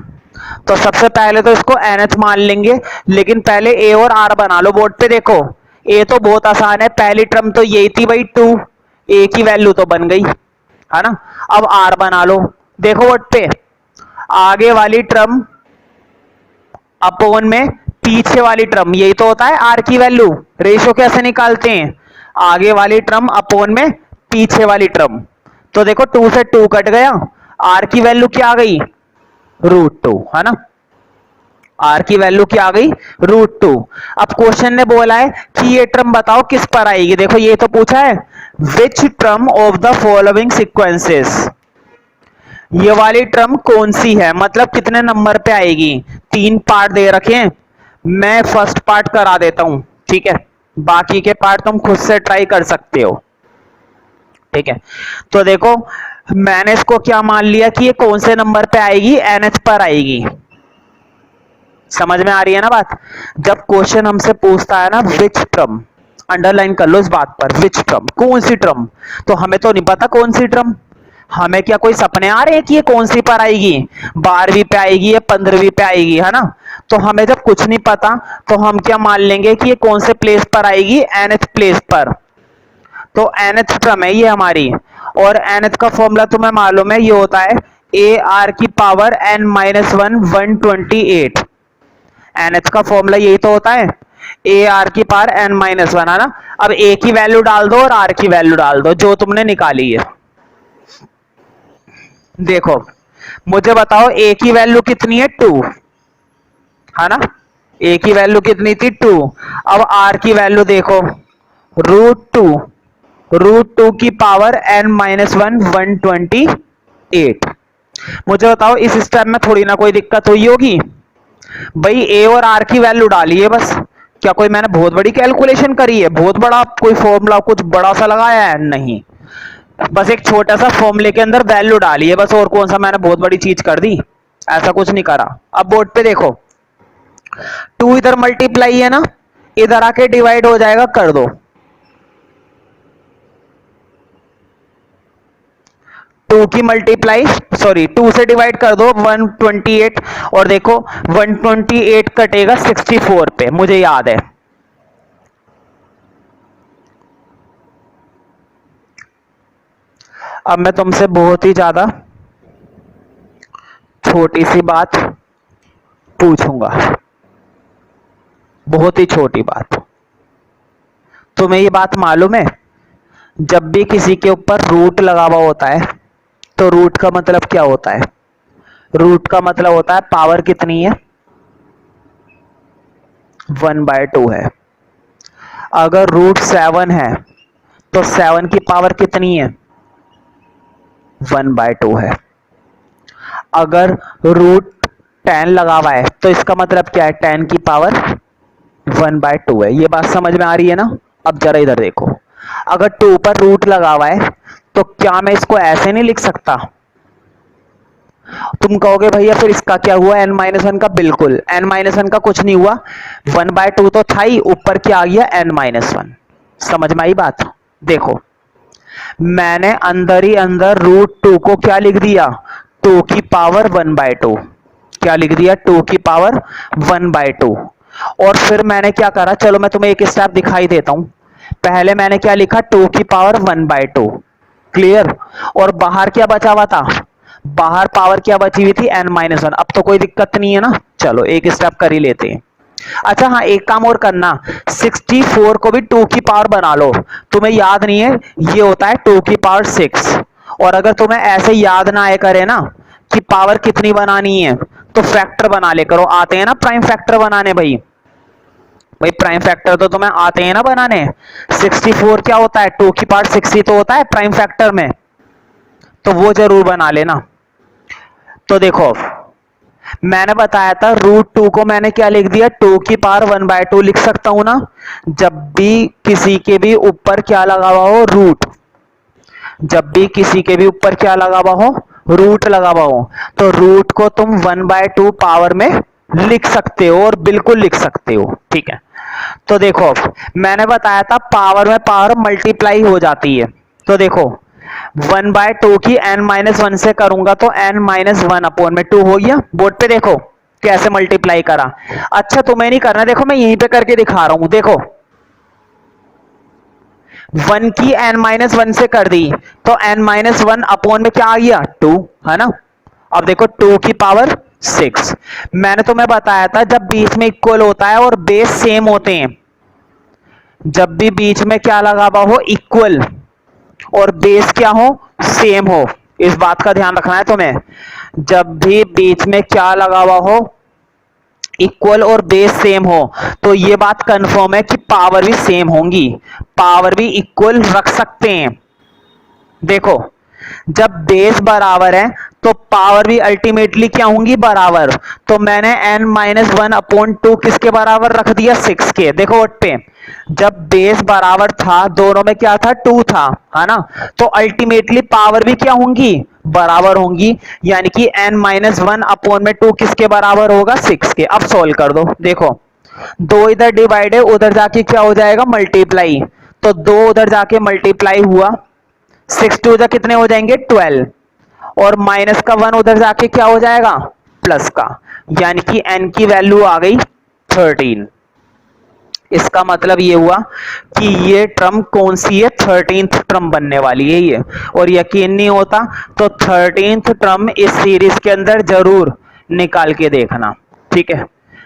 तो सबसे पहले तो इसको एनएच मान लेंगे, लेकिन पहले ए और आर बना लो बोर्ड पे। देखो ए तो बहुत आसान है, पहली टर्म तो यही थी भाई 2, ए की वैल्यू तो बन गई, है ना। अब आर बना लो, देखो बोर्ड पे, आगे वाली टर्म अपोन में पीछे वाली टर्म, यही तो होता है आर की वैल्यू। रेशो कैसे निकालते हैं, आगे वाली टर्म अपोन में पीछे वाली टर्म। तो देखो 2 से 2 कट गया, आर की वैल्यू क्या आ गई, √2, है ना। आर की वैल्यू क्या आ गई, √2। अब क्वेश्चन ने बोला है कि ये टर्म बताओ किस पर आएगी। देखो ये तो पूछा है which term of the following sequences, ये वाली टर्म कौन सी है, मतलब कितने नंबर पे आएगी। 3 पार्ट दे रखे हैं, मैं फर्स्ट पार्ट करा देता हूं, ठीक है, बाकी के पार्ट तुम खुद से ट्राई कर सकते हो, ठीक है। तो देखो मैंने इसको क्या मान लिया कि ये कौन से नंबर पे आएगी, एनएच पर आएगी। समझ में आ रही है ना बात। जब क्वेश्चन हमसे पूछता है ना विच टर्म, अंडरलाइन कर लो इस बात पर, विच टर्म, कौन सी टर्म, तो हमें तो नहीं पता कौन सी टर्म। हमें क्या कोई सपने आ रहे हैं कि ये कौन सी पर आएगी, 12वीं पे आएगी या 15वीं पे आएगी, है ना। तो हमें जब कुछ नहीं पता तो हम क्या मान लेंगे कि ये कौन से प्लेस पर आएगी, एनएच प्लेस पर। तो एनएच टर्म है ये हमारी, और एनएच का फॉर्मूला तुम्हें मालूम है, ये होता है ए आर की पावर n-1 128। एनएच का फॉर्मूला यही तो होता है, ए आर की पावर n-1, है ना। अब ए की वैल्यू डाल दो और आर की वैल्यू डाल दो जो तुमने निकाली है। देखो मुझे बताओ ए की वैल्यू कितनी है, 2, है ना। ए की वैल्यू कितनी थी, 2। अब आर की वैल्यू देखो, √2 की पावर n-1 128। मुझे बताओ इस स्टेप में थोड़ी ना कोई दिक्कत हुई होगी भाई, ए और आर की वैल्यू डाली है बस। क्या कोई मैंने बहुत बड़ी कैलकुलेशन करी है, बहुत बड़ा कोई फॉर्मूला कुछ बड़ा सा लगाया है, नहीं, बस एक छोटा सा फॉर्मूले के अंदर वैल्यू डाली है बस, और कौन सा मैंने बहुत बड़ी चीज कर दी, ऐसा कुछ नहीं करा। अब बोर्ड पे देखो 2 इधर मल्टीप्लाई है ना, इधर आके डिवाइड हो जाएगा, कर दो। 2 की मल्टीप्लाई, सॉरी 2 से डिवाइड कर दो 128, और देखो 128 कटेगा 64 पे, मुझे याद है। अब मैं तुमसे बहुत ही ज्यादा छोटी सी बात पूछूंगा, बहुत ही छोटी बात। तुम्हें ये बात मालूम है जब भी किसी के ऊपर रूट लगा हुआ होता है तो रूट का मतलब क्या होता है, रूट का मतलब होता है पावर कितनी है, 1/2 है। अगर √7 है तो 7 की पावर कितनी है, 1/2 है। अगर √10 लगा हुआ है तो इसका मतलब क्या है, 10 की पावर 1/2 है। ये बात समझ में आ रही है ना। अब जरा इधर देखो, अगर 2 पर रूट लगा हुआ है तो क्या मैं इसको ऐसे नहीं लिख सकता। तुम कहोगे भैया फिर इसका क्या हुआ, n-1 का, बिल्कुल n-1 का कुछ नहीं हुआ, 1/2 तो था ही, ऊपर क्या आ गया n-1। समझ में आई बात। देखो मैंने अंदर ही अंदर √2 को क्या लिख दिया, 2 की पावर 1/2, क्या लिख दिया, 2 की पावर 1/2। और फिर मैंने क्या करा, चलो मैं तुम्हें एक स्टेप दिखाई देता हूं। पहले मैंने क्या लिखा, 2 की पावर 1/2, क्लियर। और बाहर क्या बचा हुआ था, बाहर पावर क्या बची हुई थी, n-1। अब तो कोई दिक्कत नहीं है ना, चलो एक स्टेप कर ही लेते हैं। अच्छा हाँ, एक काम और करना, 64 को भी 2 की पावर बना लो। तुम्हें याद नहीं है, ये होता है 2 की पावर 6। और अगर तुम्हें ऐसे याद ना आए करे ना कि पावर कितनी बनानी है, तो फैक्टर बना ले करो। आते हैं ना प्राइम फैक्टर बनाने भाई, भाई प्राइम फैक्टर तो तुम्हें आते हैं ना बनाने। 64 क्या होता है, 2 की पावर 6 ही तो होता है प्राइम फैक्टर में, तो वो जरूर बना लेना। तो देखो, मैंने बताया था √2 को मैंने क्या लिख दिया, 2 की पावर 1/2 लिख सकता हूं ना। जब भी किसी के भी ऊपर क्या लगा हुआ हो, रूट, जब भी किसी के भी ऊपर क्या लगा हुआ हो, रूट लगा हुआ हो, तो रूट को तुम 1/2 पावर में लिख सकते हो, और बिल्कुल लिख सकते हो, ठीक है। तो देखो, मैंने बताया था पावर में पावर मल्टीप्लाई हो जाती है। तो देखो, 1/2 की n-1 से करूंगा तो n-1/2 हो गया। बोर्ड पे देखो कैसे मल्टीप्लाई करा। अच्छा तुम्हें नहीं करना, देखो मैं यहीं पे करके दिखा रहा हूं। देखो 1 की n-1 से कर दी, तो n-1 में क्या आ गया, 2, है ना। अब देखो 2 की पावर 6, मैंने तुम्हें बताया था जब बीच में इक्वल होता है और बेस सेम होते हैं, जब भी बीच में क्या लगा हुआ हो, इक्वल, और बेस क्या हो, सेम हो, इस बात का ध्यान रखना है तुम्हें। जब भी बीच में क्या लगा हुआ हो, इक्वल और बेस सेम हो, तो ये बात कंफर्म है कि पावर भी सेम होंगी, पावर भी इक्वल रख सकते हैं। देखो, जब बेस बराबर है तो पावर भी अल्टीमेटली क्या होंगी, बराबर। तो मैंने n-1/2 किसके बराबर रख दिया, 6 के। देखो वोट पे, जब बेस बराबर था, दोनों में क्या था, 2 था, है ना। तो अल्टीमेटली पावर भी क्या होंगी, बराबर होंगी, यानी कि n-1/2 किसके बराबर होगा, 6 के। अब सोल्व कर दो। देखो, 2 इधर डिवाइड है, उधर जाके क्या हो जाएगा, मल्टीप्लाई। तो 2 उधर जाके मल्टीप्लाई हुआ, 6 2 कितने हो जाएंगे, 12, और माइनस का 1 उधर जाके क्या हो जाएगा, प्लस का, यानी कि n की वैल्यू आ गई 13। इसका मतलब ये हुआ कि ये टर्म कौन सी है, 13th टर्म बनने वाली है ये। और यकीन नहीं होता तो 13th टर्म इस सीरीज के अंदर जरूर निकाल के देखना, ठीक है,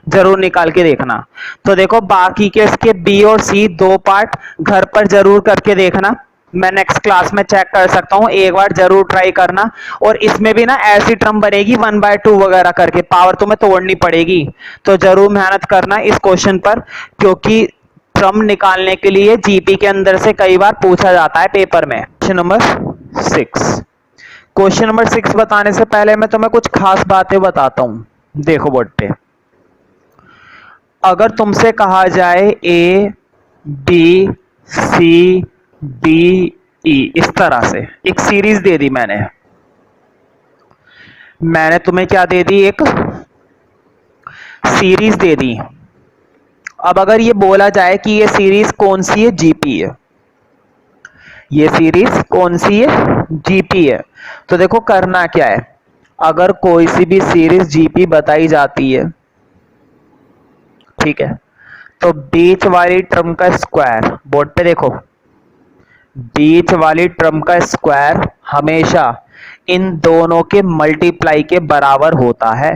जरूर निकाल के देखना। तो देखो बाकी के इसके बी और सी 2 पार्ट घर पर जरूर करके देखना, मैं नेक्स्ट क्लास में चेक कर सकता हूं, एक बार जरूर ट्राई करना। और इसमें भी ना ऐसी टर्म बनेगी 1/2 वगैरह करके, पावर तुम्हें तोड़नी पड़ेगी, तो जरूर मेहनत करना इस क्वेश्चन पर, क्योंकि टर्म निकालने के लिए जीपी के अंदर से कई बार पूछा जाता है पेपर में। क्वेश्चन नंबर 6 बताने से पहले मैं तुम्हें कुछ खास बातें बताता हूं। देखो बोर्ड पे, अगर तुमसे कहा जाए A B C D E, इस तरह से एक सीरीज दे दी मैंने तुम्हें क्या दे दी, एक सीरीज दे दी। अब अगर ये बोला जाए कि ये सीरीज कौन सी है, जीपी है, ये सीरीज कौन सी है, जीपी है। तो देखो करना क्या है, अगर कोई सी भी सीरीज जीपी बताई जाती है, ठीक है, तो बीच वाली टर्म का स्क्वायर, बोर्ड पे देखो, बीच वाली टर्म का स्क्वायर हमेशा इन दोनों के मल्टीप्लाई के बराबर होता है।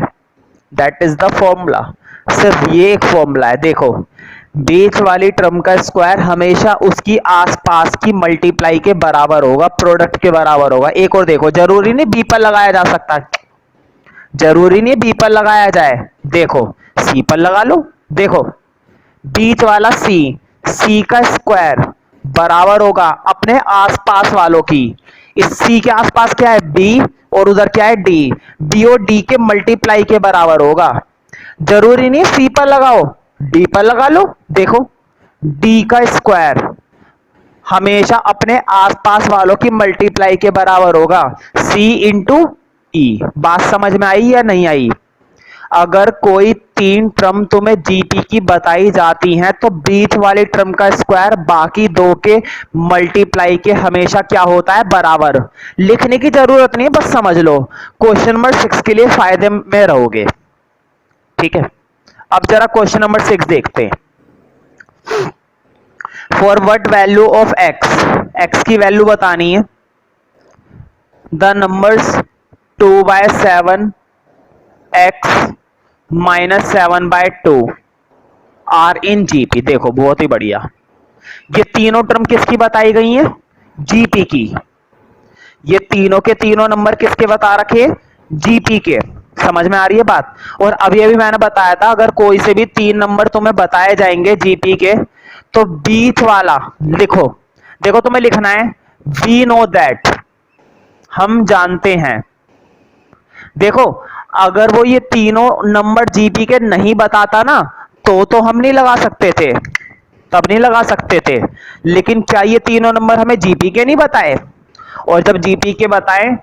दैट इज द फॉर्मूला, सिर्फ ये एक फॉर्मूला है। देखो, बीच वाली टर्म का स्क्वायर हमेशा उसकी आसपास की मल्टीप्लाई के बराबर होगा, प्रोडक्ट के बराबर होगा। एक और देखो, जरूरी नहीं बी पर लगाया जा सकता, जरूरी नहीं बी पर लगाया जाए, देखो सी पर लगा लो। देखो बीच वाला सी, सी का स्क्वायर बराबर होगा अपने आसपास वालों की। इस सी के आसपास क्या है, बी, और उधर क्या है, डी, बी और डी के मल्टीप्लाई के बराबर होगा। जरूरी नहीं सी पर लगाओ, डी पर लगा लो। देखो डी का स्क्वायर हमेशा अपने आसपास वालों की मल्टीप्लाई के बराबर होगा, सी इंटू ई। बात समझ में आई या नहीं आई। अगर कोई 3 टर्म तुम्हें जीपी की बताई जाती हैं, तो बीच वाली टर्म का स्क्वायर बाकी 2 के मल्टीप्लाई के हमेशा क्या होता है, बराबर। लिखने की जरूरत नहीं है, बस समझ लो, क्वेश्चन नंबर 6 के लिए फायदे में रहोगे, ठीक है। अब जरा क्वेश्चन नंबर 6 देखते हैं। For what value of x, x की वैल्यू बतानी है। The numbers 2/7 x minus 7/2 are in GP. देखो बहुत ही बढ़िया, ये तीनों टर्म किसकी बताई गई है? जीपी की। ये तीनों के तीनों नंबर किसके बता रखे? जीपी के। समझ में आ रही है बात? और अभी अभी मैंने बताया था अगर कोई से भी तीन नंबर तुम्हें बताए जाएंगे जीपी के, तो बीच वाला लिखो। देखो तुम्हें लिखना है वी नो दैट, हम जानते हैं। देखो अगर वो ये तीनों नंबर जीपी के नहीं बताता ना, तो हम नहीं लगा सकते थे, तब नहीं लगा सकते थे। लेकिन क्या ये तीनों नंबर हमें जीपी के नहीं बताए? और जब जीपी के बताए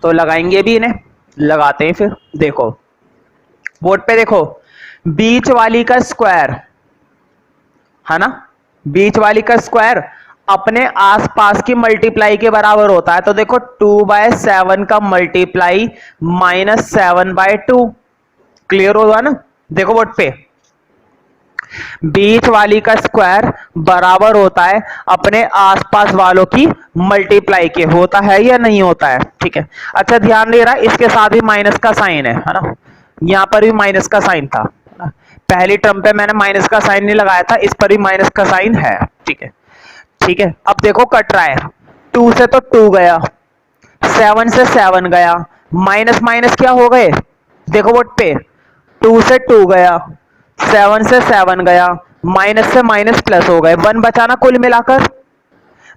तो लगाएंगे भी इन्हें। लगाते हैं फिर। देखो बोर्ड पे देखो, बीच वाली का स्क्वायर है ना, बीच वाली का स्क्वायर अपने आसपास की मल्टीप्लाई के बराबर होता है। तो देखो 2/7 का मल्टीप्लाई -7/2, क्लियर होगा ना? देखो बोर्ड पे, बीच वाली का स्क्वायर बराबर होता है अपने आसपास वालों की मल्टीप्लाई के। होता है या नहीं होता है? ठीक है। अच्छा ध्यान दे रहा है, इसके साथ भी माइनस का साइन है ना, यहां पर भी माइनस का साइन था। पहली टर्म पे मैंने माइनस का साइन नहीं लगाया था, इस पर भी माइनस का साइन है। ठीक है, ठीक है। अब देखो कट रहा है, 2 से तो 2 गया, 7 से 7 गया, माइनस माइनस क्या हो गए? देखो बोर्ड पे, 2 से 2 गया, 7 से 7 गया, माइनस से माइनस प्लस हो गए, 1 बचाना कुल मिलाकर।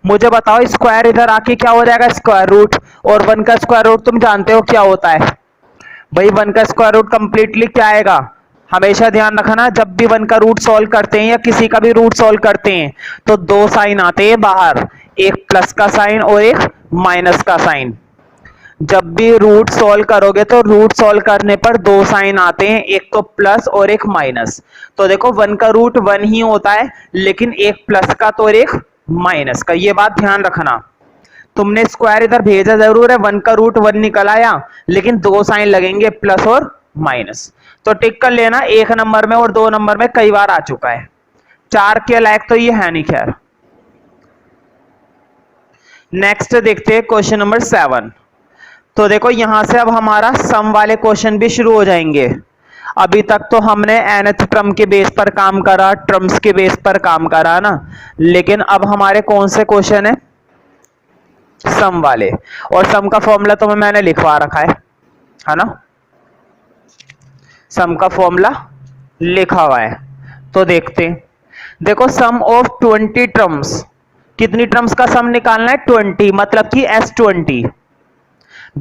मुझे बताओ स्क्वायर इधर आके क्या हो जाएगा? Square root. और 1 का स्क्वायर रूट तुम जानते हो क्या होता है भाई? 1 का स्क्वायर रूट कंप्लीटली क्या आएगा? हमेशा ध्यान रखना, जब भी 1 का रूट सॉल्व करते हैं या किसी का भी रूट सॉल्व करते हैं तो दो साइन आते हैं बाहर, एक प्लस का साइन और एक माइनस का साइन। जब भी रूट सॉल्व करोगे तो रूट सॉल्व करने पर दो साइन आते हैं, एक तो प्लस और एक माइनस। तो देखो 1 का रूट 1 ही होता है, लेकिन एक प्लस का तो और एक माइनस का, ये बात ध्यान रखना। तुमने स्क्वायर इधर भेजा जरूर है, 1 का रूट 1 निकल आया, लेकिन दो साइन लगेंगे प्लस और माइनस। तो टिक कर लेना, 1 नंबर में और 2 नंबर में कई बार आ चुका है, 4 के लायक तो ये है नहीं। खैर नेक्स्ट देखते हैं क्वेश्चन नंबर 7। तो देखो यहां से अब हमारा सम वाले क्वेश्चन भी शुरू हो जाएंगे। अभी तक तो हमने nth टर्म के बेस पर काम करा, टर्म्स के बेस पर काम करा ना, लेकिन अब हमारे कौन से क्वेश्चन है? सम वाले। और सम का फॉर्मूला तो मैंने लिखवा रखा है ना, सम का फॉर्मूला लिखा हुआ है। तो देखते हैं, देखो सम ऑफ 20 टर्म्स, कितनी टर्म्स का सम निकालना है? 20, मतलब कि S20।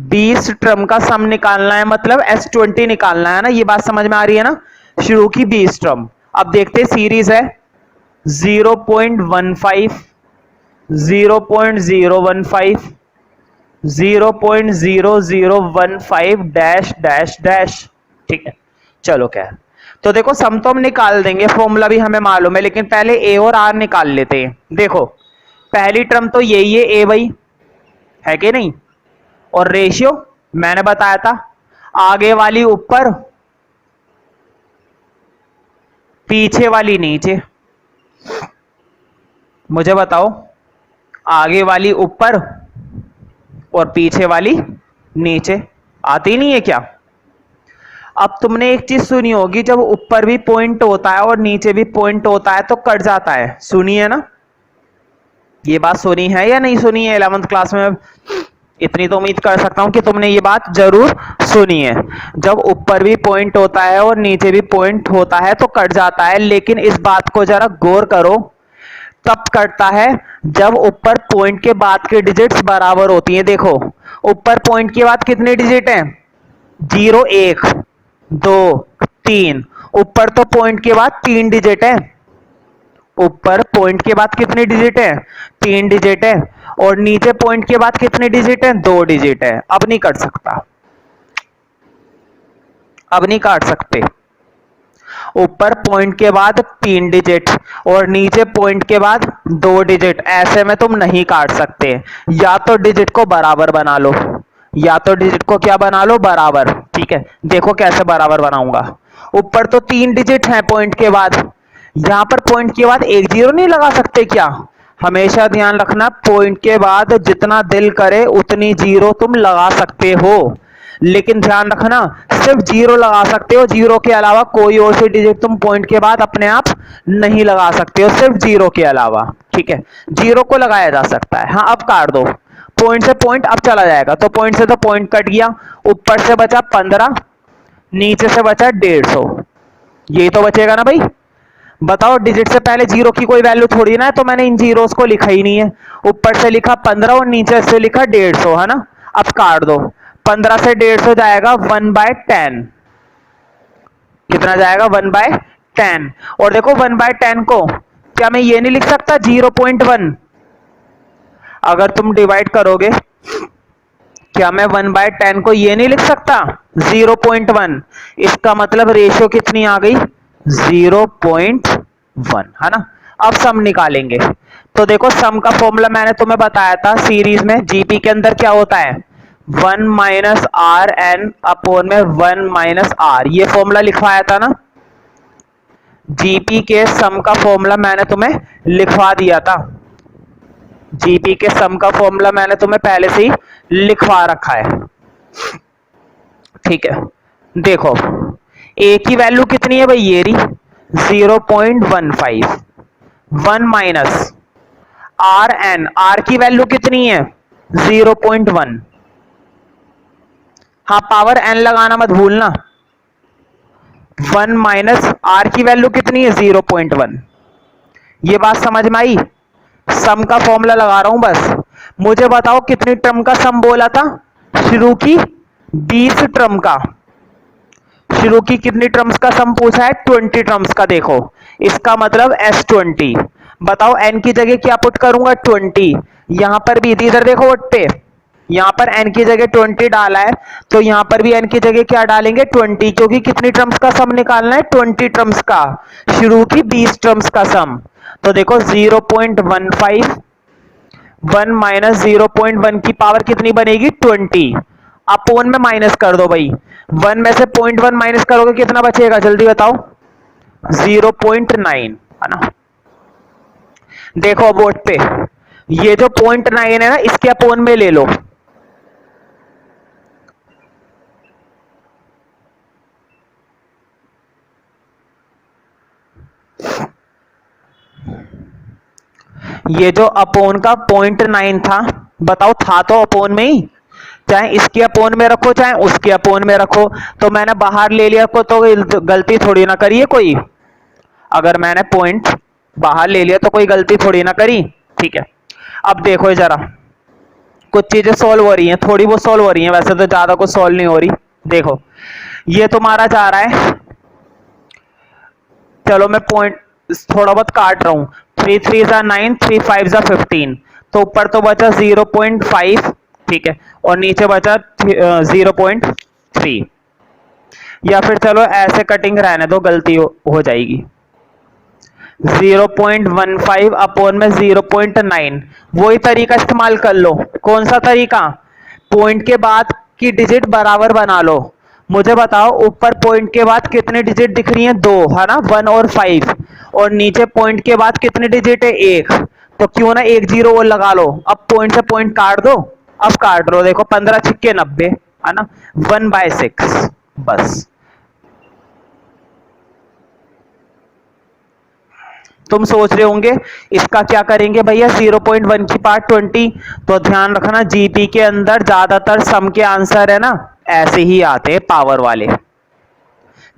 20 टर्म का सम निकालना है मतलब S20 निकालना है ना, ये बात समझ में आ रही है ना? शुरू की 20 टर्म। अब देखते हैं, सीरीज है 0.15, 0.015, 0.0015 डैश डैश डैश। ठीक है, चलो क्या है, तो देखो सम तो हम निकाल देंगे, फॉर्मूला भी हमें मालूम है, लेकिन पहले ए और आर निकाल लेते हैं। देखो पहली टर्म तो यही है ए वाई, है कि नहीं? और रेशियो मैंने बताया था, आगे वाली ऊपर, पीछे वाली नीचे। मुझे बताओ, आगे वाली ऊपर और पीछे वाली नीचे, आती नहीं है क्या? अब तुमने एक चीज सुनी होगी, जब ऊपर भी पॉइंट होता है और नीचे भी पॉइंट होता है तो कट जाता है, सुनी है ना? ये बात सुनी है या नहीं सुनी है 11th क्लास में? इतनी तो उम्मीद कर सकता हूं कि तुमने ये बात जरूर सुनी है। जब ऊपर भी पॉइंट होता है और नीचे भी पॉइंट होता है तो कट जाता है, लेकिन इस बात को जरा गौर करो, तब कटता है जब ऊपर पॉइंट के बाद के डिजिट्स बराबर होती हैं। देखो ऊपर पॉइंट के बाद कितने डिजिट हैं? 0, 1, 2, 3। ऊपर तो पॉइंट के बाद 3 डिजिट है, ऊपर पॉइंट के बाद कितने डिजिट है? 3 डिजिट है। और नीचे पॉइंट के बाद कितने डिजिट है? 2 डिजिट है। अब नहीं कट सकता, अब नहीं काट सकते। ऊपर पॉइंट के बाद 3 डिजिट और नीचे पॉइंट के बाद 2 डिजिट, ऐसे में तुम नहीं काट सकते। या तो डिजिट को बराबर बना लो, या तो डिजिट को क्या बना लो, बराबर। ठीक है, देखो कैसे बराबर बनाऊंगा। ऊपर तो 3 डिजिट हैं पॉइंट के बाद, यहां पर पॉइंट के बाद एक जीरो नहीं लगा सकते क्या? हमेशा ध्यान रखना, पॉइंट के बाद जितना दिल करे उतनी जीरो तुम लगा सकते हो, लेकिन ध्यान रखना सिर्फ जीरो लगा सकते हो, जीरो के अलावा कोई और सी डिजिट तुम पॉइंट के बाद अपने आप नहीं लगा सकते हो, सिर्फ जीरो के अलावा। ठीक है, जीरो को लगाया जा सकता है। हाँ, अब काट दो, पॉइंट से पॉइंट अब चला जाएगा, तो पॉइंट से तो पॉइंट कट गया, ऊपर से बचा 15, नीचे से बचा 150, यही तो बचेगा ना भाई। बताओ, डिजिट से पहले जीरो की कोई वैल्यू थोड़ी ना है, तो मैंने इन जीरोस को लिखा ही नहीं है। ऊपर से लिखा 15 और नीचे से लिखा 150, है ना। अब काट दो, 15 से 150 जाएगा 1/10, कितना जाएगा 1/10। और देखो 1/10 को क्या मैं ये नहीं लिख सकता 0.1? अगर तुम डिवाइड करोगे, क्या मैं 1/10 को ये नहीं लिख सकता 0.1? इसका मतलब रेशियो कितनी आ गई, 0.1, है ना। अब सम निकालेंगे, तो देखो सम का फॉर्मूला मैंने तुम्हें बताया था सीरीज में, जीपी के अंदर क्या होता है, 1 माइनस आर एन अपोन में 1 माइनस आर, ये फॉर्मूला लिखवाया था ना। जीपी के सम का फॉर्मूला मैंने तुम्हें लिखवा दिया था, जीपी के सम का फॉर्मूला मैंने तुम्हें पहले से ही लिखवा रखा है। ठीक है, देखो ए की वैल्यू कितनी है भाई, ये रही 0.15, 1 माइनस आर एन, आर की वैल्यू कितनी है 0.1। हाँ, पावर एन लगाना मत भूलना। 1 माइनस आर की वैल्यू कितनी है 0.1। ये बात समझ में आई? सम का फॉर्मूला लगा रहा हूं बस। मुझे बताओ कितनी टर्म का सम बोला था, शुरू की 20 टर्म का, शुरू की कितनी टर्म्स का सम पूछा है, 20 टर्म्स का। देखो इसका मतलब S20। बताओ n की जगह क्या पुट करूंगा, 20। यहां पर भी इधर देखो वोट पे, यहां पर n की जगह 20 डाला है, तो यहां पर भी n की जगह क्या डालेंगे 20, क्योंकि कितनी टर्म्स का सम निकालना है, 20 टर्म्स का, शुरू की 20 टर्म्स का सम। तो देखो 0.15, 1 माइनस 0.1 की पावर कितनी बनेगी 20, अपोन में माइनस कर दो भाई, 1 में से 0.1 माइनस करोगे कितना बचेगा, जल्दी बताओ, 0.9, है ना। देखो बोर्ड पे ये जो 0.9 है ना, इसके अपोन में ले लो, ये जो अपोन का 0.9 था, बताओ था तो अपोन में ही, चाहे इसके अपोन में रखो चाहे उसके अपोन में रखो, तो मैंने बाहर ले लिया को तो गलती थोड़ी ना करिए कोई, अगर मैंने पॉइंट बाहर ले लिया तो कोई गलती थोड़ी ना करी। ठीक है, अब देखो जरा, कुछ चीजें सॉल्व हो रही हैं, थोड़ी बहुत सॉल्व हो रही हैं, वैसे तो ज्यादा कुछ सॉल्व नहीं हो रही। देखो ये तुम्हारा जा रहा है, चलो मैं पॉइंट थोड़ा बहुत काट रहा हूं, 3 3 जा 9, 3 5 जा 15, तो ऊपर तो बचा 0.5, ठीक है, और नीचे बचा 0.3, या फिर चलो ऐसे कटिंग रहने दो, गलती हो जाएगी। 0.15 अपोन में 0.9, वही तरीका इस्तेमाल कर लो। कौन सा तरीका, पॉइंट के बाद की डिजिट बराबर बना लो। मुझे बताओ ऊपर पॉइंट के बाद कितने डिजिट दिख रही हैं, 2, है ना, 1 और 5, और नीचे पॉइंट के बाद कितने डिजिट है, 1, तो क्यों ना 1 0 और लगा लो। अब पॉइंट से पॉइंट काट दो, अब काट लो, देखो 15 छिक्के 90, है ना, 1/6 बस। तुम सोच रहे होंगे इसका क्या करेंगे भैया, 0.1 की पार्ट 20, तो ध्यान रखना जीपी के अंदर ज्यादातर सम के आंसर है ना ऐसे ही आते हैं पावर वाले,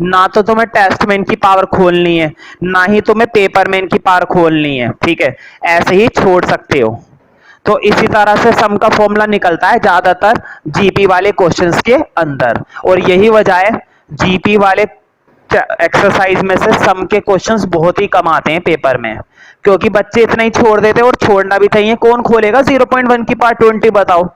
ना तो तुम्हें टेस्ट में इनकी पावर खोलनी है, ना ही तुम्हें पेपर में इनकी पावर खोलनी है। ठीक है, ऐसे ही छोड़ सकते हो। तो इसी तरह से सम का फॉर्मूला निकलता है ज्यादातर जीपी वाले क्वेश्चंस के अंदर, और यही वजह है जीपी वाले एक्सरसाइज में से सम के क्वेश्चंस बहुत ही कम आते हैं पेपर में, क्योंकि बच्चे इतना ही छोड़ देते हैं, और छोड़ना भी चाहिए। कौन खोलेगा 0.1 की पार्ट 20, बताओ।